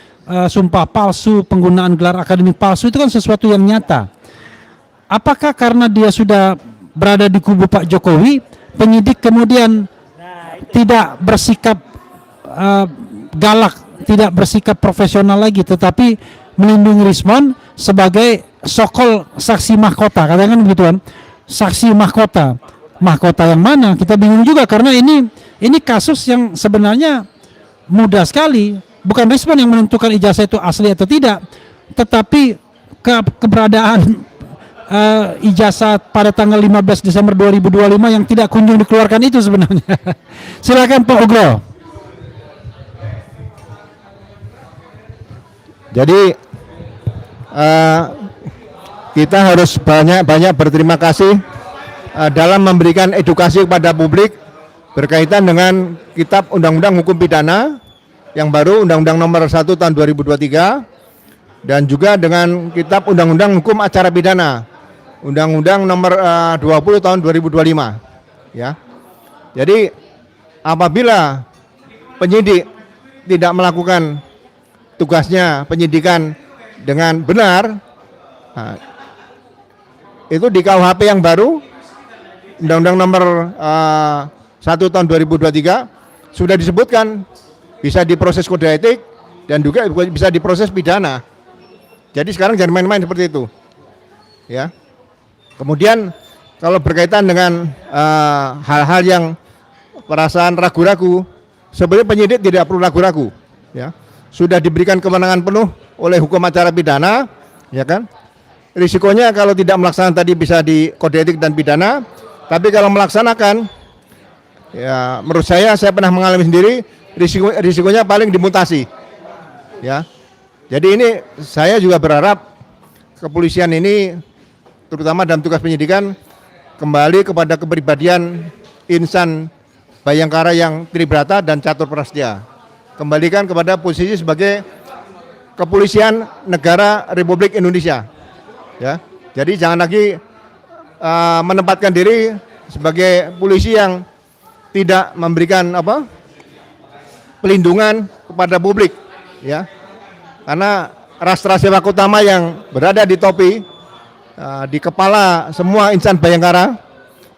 sumpah palsu, penggunaan gelar akademik palsu, itu kan sesuatu yang nyata. Apakah karena dia sudah berada di kubu Pak Jokowi, penyidik kemudian tidak bersikap galak, tidak bersikap profesional lagi, tetapi melindungi Rismon sebagai sokol saksi mahkota, katakan begitu kan, saksi mahkota. Mahkota yang mana? Kita bingung juga karena ini kasus yang sebenarnya mudah sekali. Bukan Rismon yang menentukan ijazah itu asli atau tidak, tetapi keberadaan ijazah pada tanggal 15 Desember 2025 yang tidak kunjung dikeluarkan itu sebenarnya. Silakan Pak Ugro. Jadi kita harus banyak berterima kasih dalam memberikan edukasi kepada publik berkaitan dengan Kitab Undang-Undang Hukum Pidana yang baru, Undang-Undang Nomor 1 Tahun 2023, dan juga dengan Kitab Undang-Undang Hukum Acara Pidana, Undang-Undang Nomor 20 Tahun 2025. Ya, jadi apabila penyidik tidak melakukan tugasnya penyidikan dengan benar, nah, itu di KUHP yang baru, Undang-Undang Nomor 1 Tahun 2023 sudah disebutkan bisa diproses kode etik dan juga bisa diproses pidana. Jadi sekarang jangan main-main seperti itu, ya. Kemudian kalau berkaitan dengan hal-hal yang perasaan ragu-ragu, sebenarnya penyidik tidak perlu ragu-ragu, ya. Sudah diberikan kewenangan penuh oleh hukum acara pidana, ya kan. Risikonya kalau tidak melaksanakan tadi bisa di kode etik dan pidana, tapi kalau melaksanakan, ya menurut saya pernah mengalami sendiri, risikonya paling dimutasi, ya. Jadi ini saya juga berharap kepolisian ini, terutama dalam tugas penyidikan, kembali kepada kepribadian insan Bayangkara yang tribrata dan catur prasetya. Kembalikan kepada posisi sebagai kepolisian negara Republik Indonesia, ya. Jadi jangan lagi menempatkan diri sebagai polisi yang tidak memberikan pelindungan kepada publik, ya. Karena rastra sewak utama yang berada di topi, di kepala semua insan Bayangkara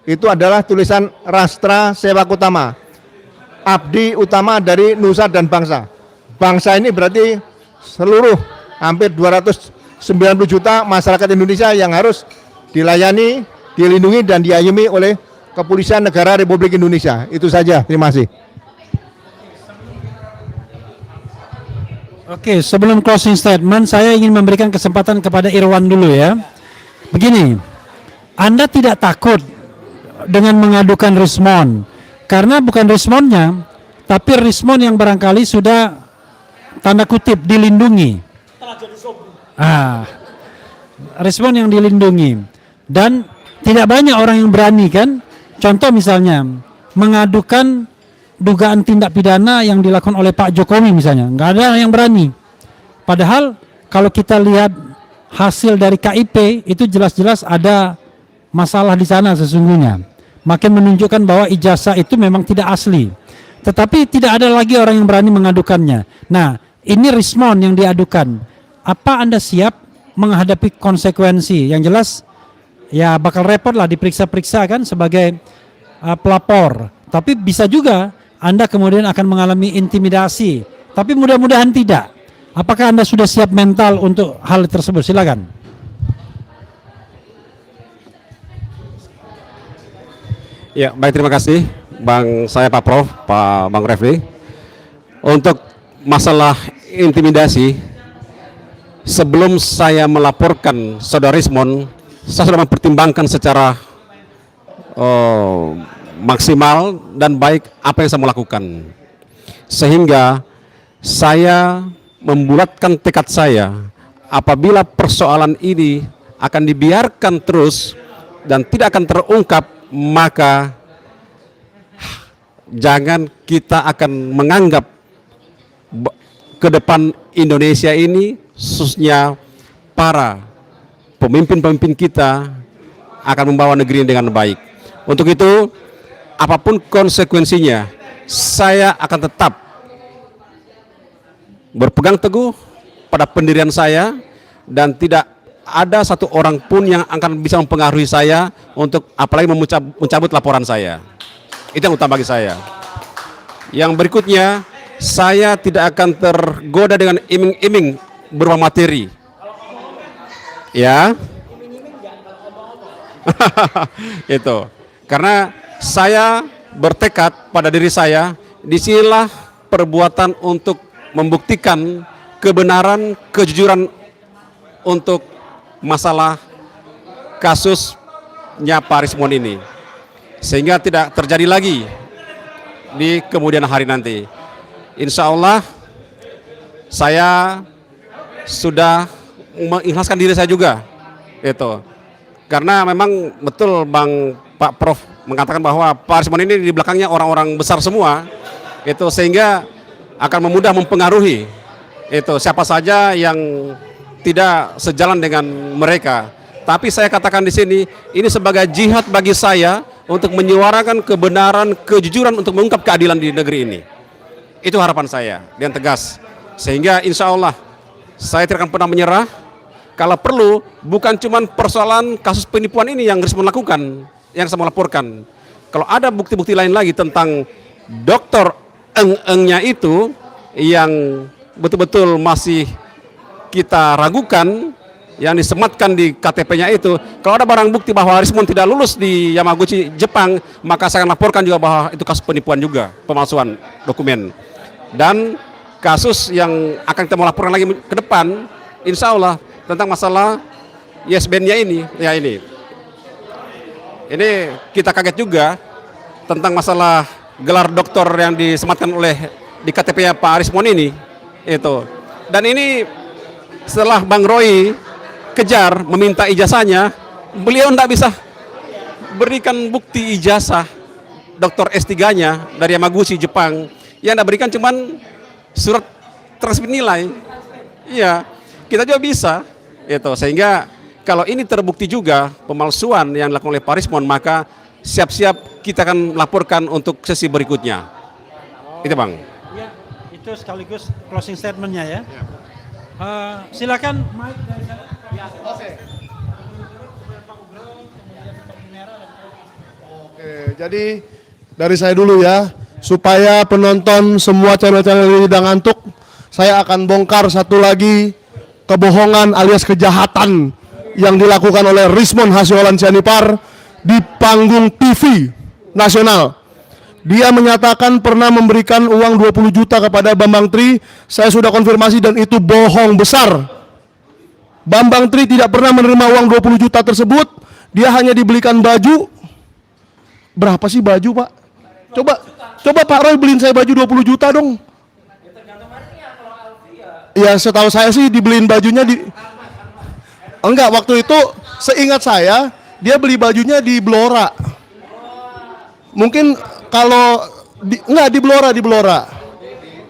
itu adalah tulisan rastra sewak utama, abdi utama dari nusa dan bangsa. Bangsa ini berarti seluruh hampir 290 juta masyarakat Indonesia yang harus dilayani, dilindungi dan diayomi oleh Kepolisian Negara Republik Indonesia. Itu saja, terima kasih. Oke, sebelum closing statement, saya ingin memberikan kesempatan kepada Irwan dulu ya. Begini, Anda tidak takut dengan mengadukan Rismon, karena bukan Rismonnya, tapi Rismon yang barangkali sudah tanda kutip dilindungi. Rismon yang dilindungi, dan tidak banyak orang yang berani kan. Contoh misalnya mengadukan dugaan tindak pidana yang dilakukan oleh Pak Jokowi misalnya, nggak ada yang berani. Padahal kalau kita lihat hasil dari KIP itu jelas-jelas ada masalah di sana sesungguhnya. Makin menunjukkan bahwa ijazah itu memang tidak asli. Tetapi tidak ada lagi orang yang berani mengadukannya. Nah, ini Rismon yang diadukan. Apa Anda siap menghadapi konsekuensi? Yang jelas ya bakal repot lah diperiksa-periksa kan sebagai pelapor. Tapi bisa juga Anda kemudian akan mengalami intimidasi. Tapi mudah-mudahan tidak. Apakah Anda sudah siap mental untuk hal tersebut? Silakan. Ya, baik, terima kasih Pak Prof, Bang Refli. Untuk masalah intimidasi, sebelum saya melaporkan Saudara Rismon, saya sudah mempertimbangkan secara maksimal dan baik apa yang saya mau lakukan, sehingga saya membulatkan tekad saya apabila persoalan ini akan dibiarkan terus dan tidak akan terungkap, maka jangan kita akan menganggap ke depan Indonesia ini, khususnya para pemimpin-pemimpin kita, akan membawa negeri ini dengan baik. Untuk itu, apapun konsekuensinya, saya akan tetap berpegang teguh pada pendirian saya, dan tidak ada satu orang pun yang akan bisa mempengaruhi saya untuk apalagi mencabut laporan saya. Itu yang utama bagi saya. Yang berikutnya, saya tidak akan tergoda dengan iming-iming berupa materi. Ya. Itu. Karena saya bertekad pada diri saya, disinilah perbuatan untuk membuktikan kebenaran, kejujuran untuk masalah kasusnya Pak Rismon ini, sehingga tidak terjadi lagi di kemudian hari nanti. Insya Allah saya sudah mengikhlaskan diri saya juga, itu karena memang betul Pak Prof mengatakan bahwa Pak Rismon ini di belakangnya orang-orang besar semua, itu sehingga akan memudah mempengaruhi itu siapa saja yang tidak sejalan dengan mereka. Tapi saya katakan di sini, ini sebagai jihad bagi saya untuk menyuarakan kebenaran, kejujuran untuk mengungkap keadilan di negeri ini. Itu harapan saya dengan tegas, sehingga insya Allah saya tidak akan pernah menyerah. Kalau perlu, bukan cuma persoalan kasus penipuan ini yang Rismon lakukan, yang saya melaporkan. Kalau ada bukti-bukti lain lagi tentang dokter eng-engnya itu yang betul-betul masih kita ragukan, yang disematkan di KTP-nya itu, kalau ada barang bukti bahwa Rismon tidak lulus di Yamaguchi, Jepang, maka saya akan laporkan juga bahwa itu kasus penipuan juga, pemalsuan dokumen. Dan kasus yang akan kita mau laporkan lagi ke depan, insya Allah tentang masalah yes band-nya ini, ya ini kita kaget juga tentang masalah gelar doktor yang disematkan oleh di KTP-nya Pak Rismon ini, itu. Dan ini setelah Bang Roy kejar meminta ijazahnya, beliau tidak bisa berikan bukti ijazah doktor S3-nya dari Yamaguchi, Jepang. Yang tidak berikan cuman surat transmit nilai. Iya, kita juga bisa. Itu sehingga kalau ini terbukti juga pemalsuan yang dilakukan oleh Pak Rismon, maka siap-siap kita akan laporkan untuk sesi berikutnya. Itu Bang. Ya, itu sekaligus closing statement-nya ya. Silakan Mike dari sana. Ya, oke. Oke, jadi dari saya dulu ya, supaya penonton semua channel-channel ini tidak ngantuk, saya akan bongkar satu lagi kebohongan alias kejahatan yang dilakukan oleh Rismon Hasyolan Sianipar di panggung TV nasional. Dia menyatakan pernah memberikan uang 20 juta kepada Bambang Tri. Saya sudah konfirmasi dan itu bohong besar. Bambang Tri tidak pernah menerima uang 20 juta tersebut. Dia hanya dibelikan baju. Berapa sih baju, Pak? Coba Pak Roy beliin saya baju 20 juta dong. Ya setahu saya sih dibeliin bajunya di... Enggak, waktu itu seingat saya dia beli bajunya di Blora. Mungkin kalau enggak di Blora. Di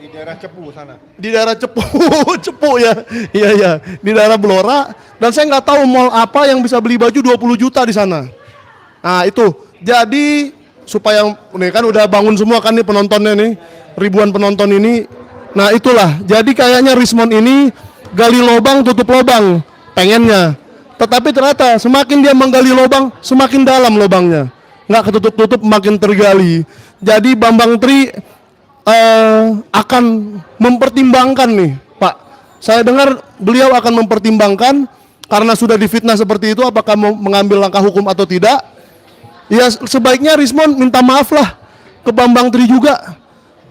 daerah Cepu sana. Di daerah Cepu, Cepu ya. Iya, di daerah Blora, dan saya nggak tahu mall apa yang bisa beli baju 20 juta di sana. Nah, itu. Jadi supaya nih kan udah bangun semua kan nih penontonnya nih, ribuan penonton ini. Nah, itulah. Jadi kayaknya Rismon ini gali lubang tutup lubang pengennya. Tetapi ternyata semakin dia menggali lubang, semakin dalam lubangnya. Nggak ketutup-tutup, makin tergali. Jadi Bambang Tri akan mempertimbangkan nih, Pak. Saya dengar beliau akan mempertimbangkan karena sudah difitnah seperti itu, apakah mau mengambil langkah hukum atau tidak. Ya sebaiknya Rismon minta maaf lah ke Bambang Tri juga.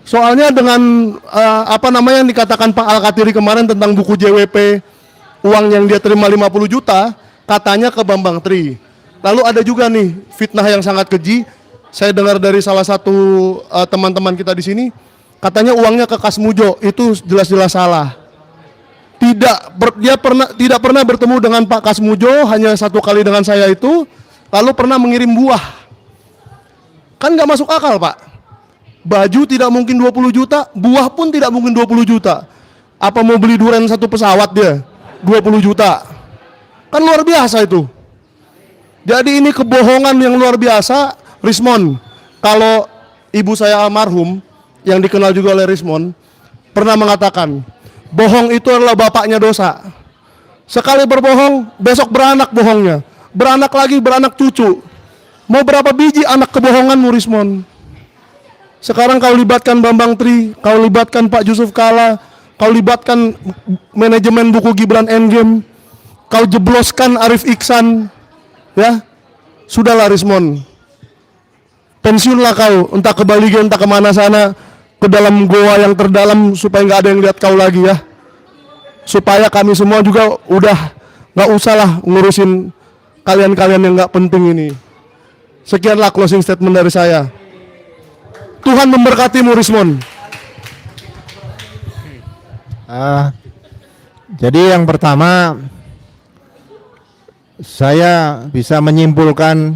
Soalnya dengan apa namanya yang dikatakan Pak Al-Katiri kemarin tentang buku JWP, uang yang dia terima 50 juta, katanya ke Bambang Tri. Lalu ada juga nih fitnah yang sangat keji. Saya dengar dari salah satu teman-teman kita di sini, katanya uangnya ke Kas Mujo, itu jelas-jelas salah. Dia tidak pernah bertemu dengan Pak Kas Mujo, hanya satu kali dengan saya itu, lalu pernah mengirim buah. Kan nggak masuk akal, Pak. Baju tidak mungkin 20 juta, buah pun tidak mungkin 20 juta. Apa mau beli durian satu pesawat dia? 20 juta. Kan luar biasa itu. Jadi ini kebohongan yang luar biasa, Rismon. Kalau ibu saya almarhum, yang dikenal juga oleh Rismon, pernah mengatakan, bohong itu adalah bapaknya dosa. Sekali berbohong, besok beranak bohongnya. Beranak lagi, beranak cucu. Mau berapa biji anak kebohonganmu, Rismon? Sekarang kau libatkan Bambang Tri, kau libatkan Pak Yusuf Kala, kau libatkan manajemen buku Gibran Endgame, kau jebloskan Arif Iksan, ya, sudahlah Rismon, pensiunlah kau, entah ke Bali, entah kemana sana, ke dalam goa yang terdalam supaya nggak ada yang lihat kau lagi ya, supaya kami semua juga udah nggak usah lah ngurusin kalian-kalian yang nggak penting ini. Sekianlah closing statement dari saya. Tuhan memberkatimu, Rismon. Jadi yang pertama, saya bisa menyimpulkan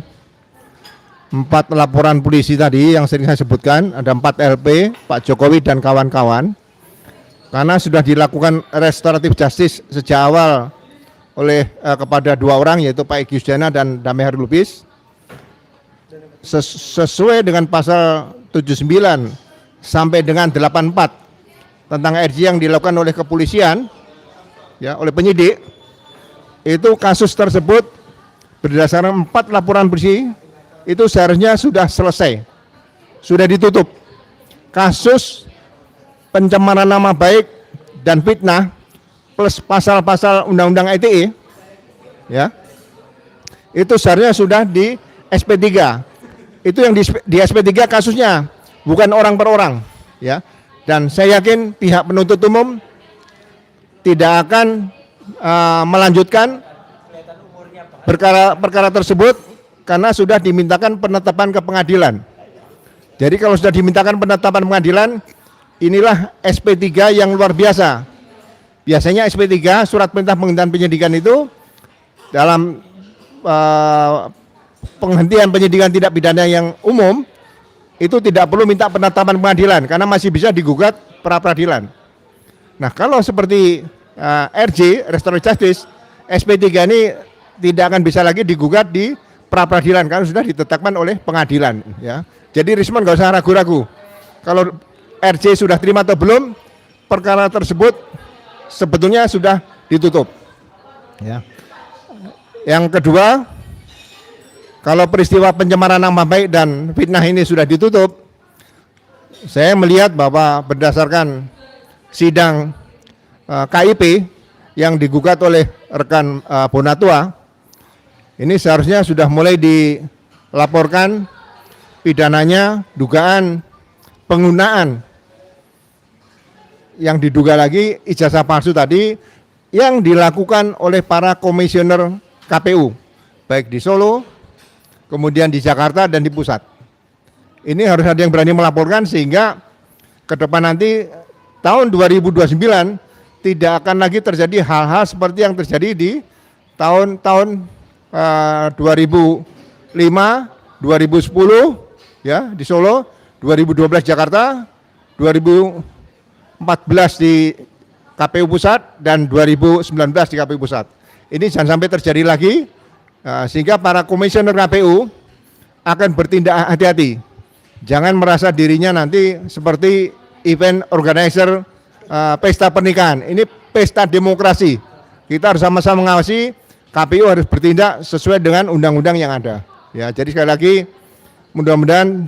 4 laporan polisi tadi yang sering saya sebutkan, ada 4 LP, Pak Jokowi dan kawan-kawan, karena sudah dilakukan restoratif justice sejak awal oleh kepada 2 orang, yaitu Pak Egy Sujana dan Damai Hari Lubis, sesuai dengan pasal 79 sampai dengan 84 tentang RJ yang dilakukan oleh kepolisian, ya, oleh penyidik. Itu kasus tersebut berdasarkan 4 laporan polisi itu seharusnya sudah selesai, sudah ditutup. Kasus pencemaran nama baik dan fitnah plus pasal-pasal Undang-Undang ITE, ya, itu seharusnya sudah di SP3. Itu yang di SP3 kasusnya, bukan orang per orang, ya. Dan saya yakin pihak penuntut umum tidak akan melanjutkan perkara tersebut karena sudah dimintakan penetapan ke pengadilan. Jadi kalau sudah dimintakan penetapan pengadilan, inilah SP3 yang luar biasa. Biasanya SP3, surat perintah penghentian penyidikan itu dalam penghentian penyidikan tidak pidana yang umum itu tidak perlu minta penetapan pengadilan karena masih bisa digugat pra peradilan. Nah, kalau seperti RJ, Restoratif Justice, SP3 ini tidak akan bisa lagi digugat di pra peradilan karena sudah ditetapkan oleh pengadilan, ya. Jadi Rismon nggak usah ragu-ragu. Kalau RJ sudah terima atau belum, perkara tersebut sebetulnya sudah ditutup, ya. Yang kedua, kalau peristiwa pencemaran nama baik dan fitnah ini sudah ditutup, saya melihat bahwa berdasarkan sidang KIP yang digugat oleh rekan Bonatua, ini seharusnya sudah mulai dilaporkan pidananya dugaan penggunaan yang diduga lagi ijazah palsu tadi yang dilakukan oleh para komisioner KPU, baik di Solo, kemudian di Jakarta dan di pusat. Ini harus ada yang berani melaporkan sehingga ke depan nanti tahun 2029 tidak akan lagi terjadi hal-hal seperti yang terjadi di tahun-tahun 2005, 2010 ya di Solo, 2012 Jakarta, 2014 di KPU Pusat dan 2019 di KPU Pusat. Ini jangan sampai terjadi lagi sehingga para komisioner KPU akan bertindak hati-hati. Jangan merasa dirinya nanti seperti event organizer pesta pernikahan. Ini pesta demokrasi. Kita harus sama-sama mengawasi, KPU harus bertindak sesuai dengan undang-undang yang ada. Ya, jadi sekali lagi mudah-mudahan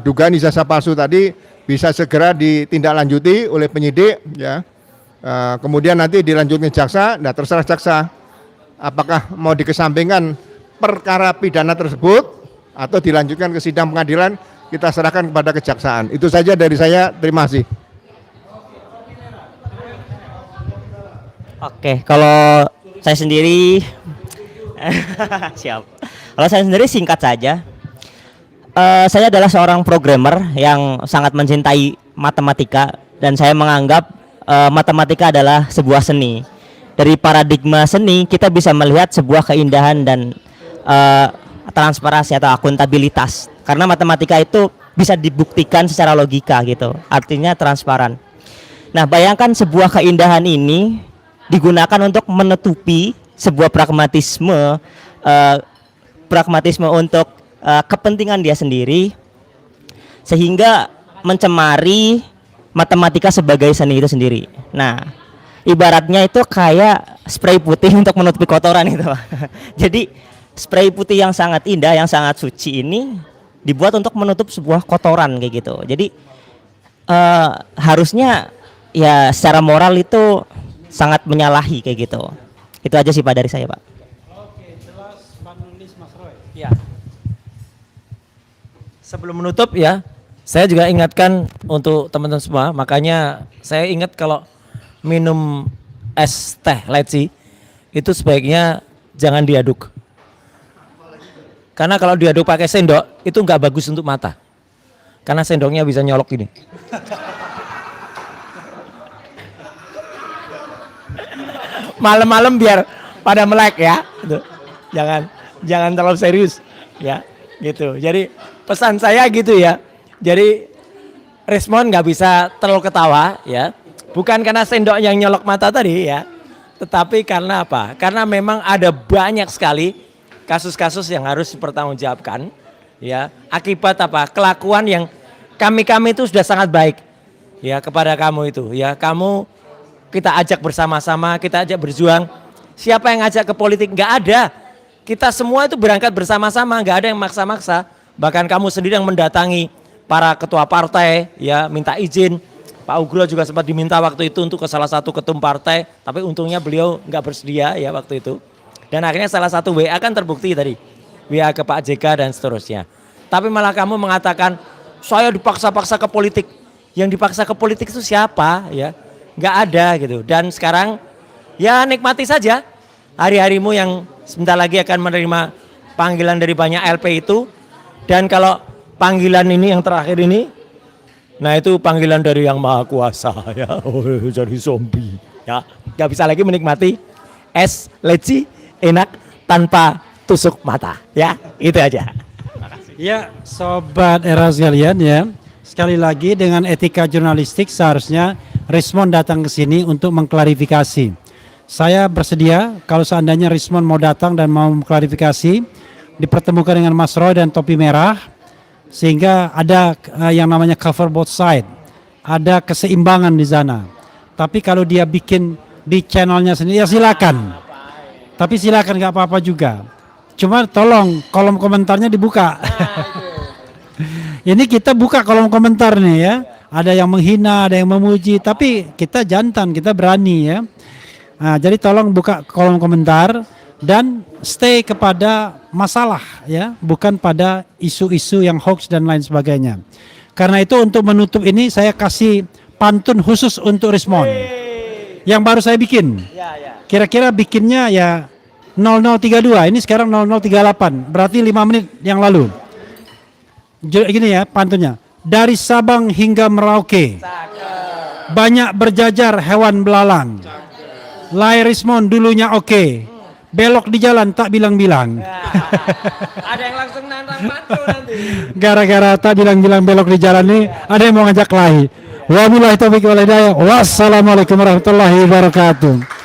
dugaan ijazah palsu tadi bisa segera ditindaklanjuti oleh penyidik, ya. Kemudian nanti dilanjutkan jaksa. Nah, terserah jaksa apakah mau dikesampingkan perkara pidana tersebut atau dilanjutkan ke sidang pengadilan, kita serahkan kepada kejaksaan. Itu saja dari saya, terima kasih. Oke, kalau saya sendiri siap. Kalau saya sendiri singkat saja. Saya adalah seorang programmer yang sangat mencintai matematika dan saya menganggap matematika adalah sebuah seni. Dari paradigma seni kita bisa melihat sebuah keindahan dan transparansi atau akuntabilitas. Karena matematika itu bisa dibuktikan secara logika gitu. Artinya transparan. Nah, bayangkan sebuah keindahan ini digunakan untuk menutupi sebuah pragmatisme untuk kepentingan dia sendiri, sehingga mencemari matematika sebagai seni itu sendiri. Nah, ibaratnya itu kayak spray putih untuk menutupi kotoran itu. Jadi spray putih yang sangat indah, yang sangat suci ini dibuat untuk menutup sebuah kotoran kayak gitu. Jadi harusnya ya secara moral itu sangat menyalahi kayak gitu. Itu aja sih Pak dari saya, Pak. Oke, jelas Pak Nulis, Mas Roy. Ya. Sebelum menutup ya, saya juga ingatkan untuk teman-teman semua, makanya saya ingat kalau minum es teh leci itu sebaiknya jangan diaduk. Karena kalau diaduk pakai sendok itu nggak bagus untuk mata. Karena sendoknya bisa nyolok gini. Malam-malam biar pada melek ya. Gitu. Jangan terlalu serius ya. Gitu. Jadi pesan saya gitu ya. Jadi Rismond nggak bisa terlalu ketawa ya. Bukan karena sendok yang nyolok mata tadi ya. Tetapi karena apa? Karena memang ada banyak sekali kasus-kasus yang harus dipertanggungjawabkan ya. Akibat apa? Kelakuan yang kami itu sudah sangat baik ya kepada kamu itu ya. Kamu kita ajak bersama-sama, kita ajak berjuang. Siapa yang ngajak ke politik? Nggak ada. Kita semua itu berangkat bersama-sama, nggak ada yang maksa-maksa. Bahkan kamu sendiri yang mendatangi para ketua partai ya, minta izin. Pak Ugro juga sempat diminta waktu itu untuk ke salah satu ketum partai, tapi untungnya beliau nggak bersedia ya waktu itu. Dan akhirnya salah satu WA kan terbukti tadi, WA ke Pak JK dan seterusnya. Tapi malah kamu mengatakan, saya dipaksa-paksa ke politik. Yang dipaksa ke politik itu siapa ya? Nggak ada gitu. Dan sekarang ya nikmati saja hari-harimu yang sebentar lagi akan menerima panggilan dari banyak LP itu. Dan kalau panggilan ini yang terakhir ini, nah itu panggilan dari yang maha kuasa ya, jadi zombie ya, nggak bisa lagi menikmati es leci enak tanpa tusuk mata ya, itu aja. Ya, sobat era sekalian ya, sekali lagi dengan etika jurnalistik seharusnya Rismond datang ke sini untuk mengklarifikasi. Saya bersedia kalau seandainya Rismond mau datang dan mau mengklarifikasi, dipertemukan dengan Mas Roy dan Topi Merah, sehingga ada yang namanya cover both side, ada keseimbangan di sana. Tapi kalau dia bikin di channelnya sendiri ya silakan, tapi silakan nggak apa-apa juga. Cuma tolong kolom komentarnya dibuka. Ini kita buka kolom komentar nih ya. Ada yang menghina, ada yang memuji, tapi kita jantan, kita berani ya. Nah, jadi tolong buka kolom komentar dan stay kepada masalah ya, bukan pada isu-isu yang hoax dan lain sebagainya. Karena itu untuk menutup ini saya kasih pantun khusus untuk Rismond yang baru saya bikin. Kira-kira bikinnya ya 0032, ini sekarang 0038, berarti 5 menit yang lalu. Gini ya pantunnya, dari Sabang hingga Merauke banyak berjajar hewan belalang. Lai Rismond dulunya oke. Belok di jalan tak bilang-bilang. Ada yang langsung nantang pantun nanti. Gara-gara tak bilang-bilang belok di jalan nih, ada yang mau ngajak lahi. Wabillahi taufiq wal hidayah. Wassalamualaikum warahmatullahi wabarakatuh.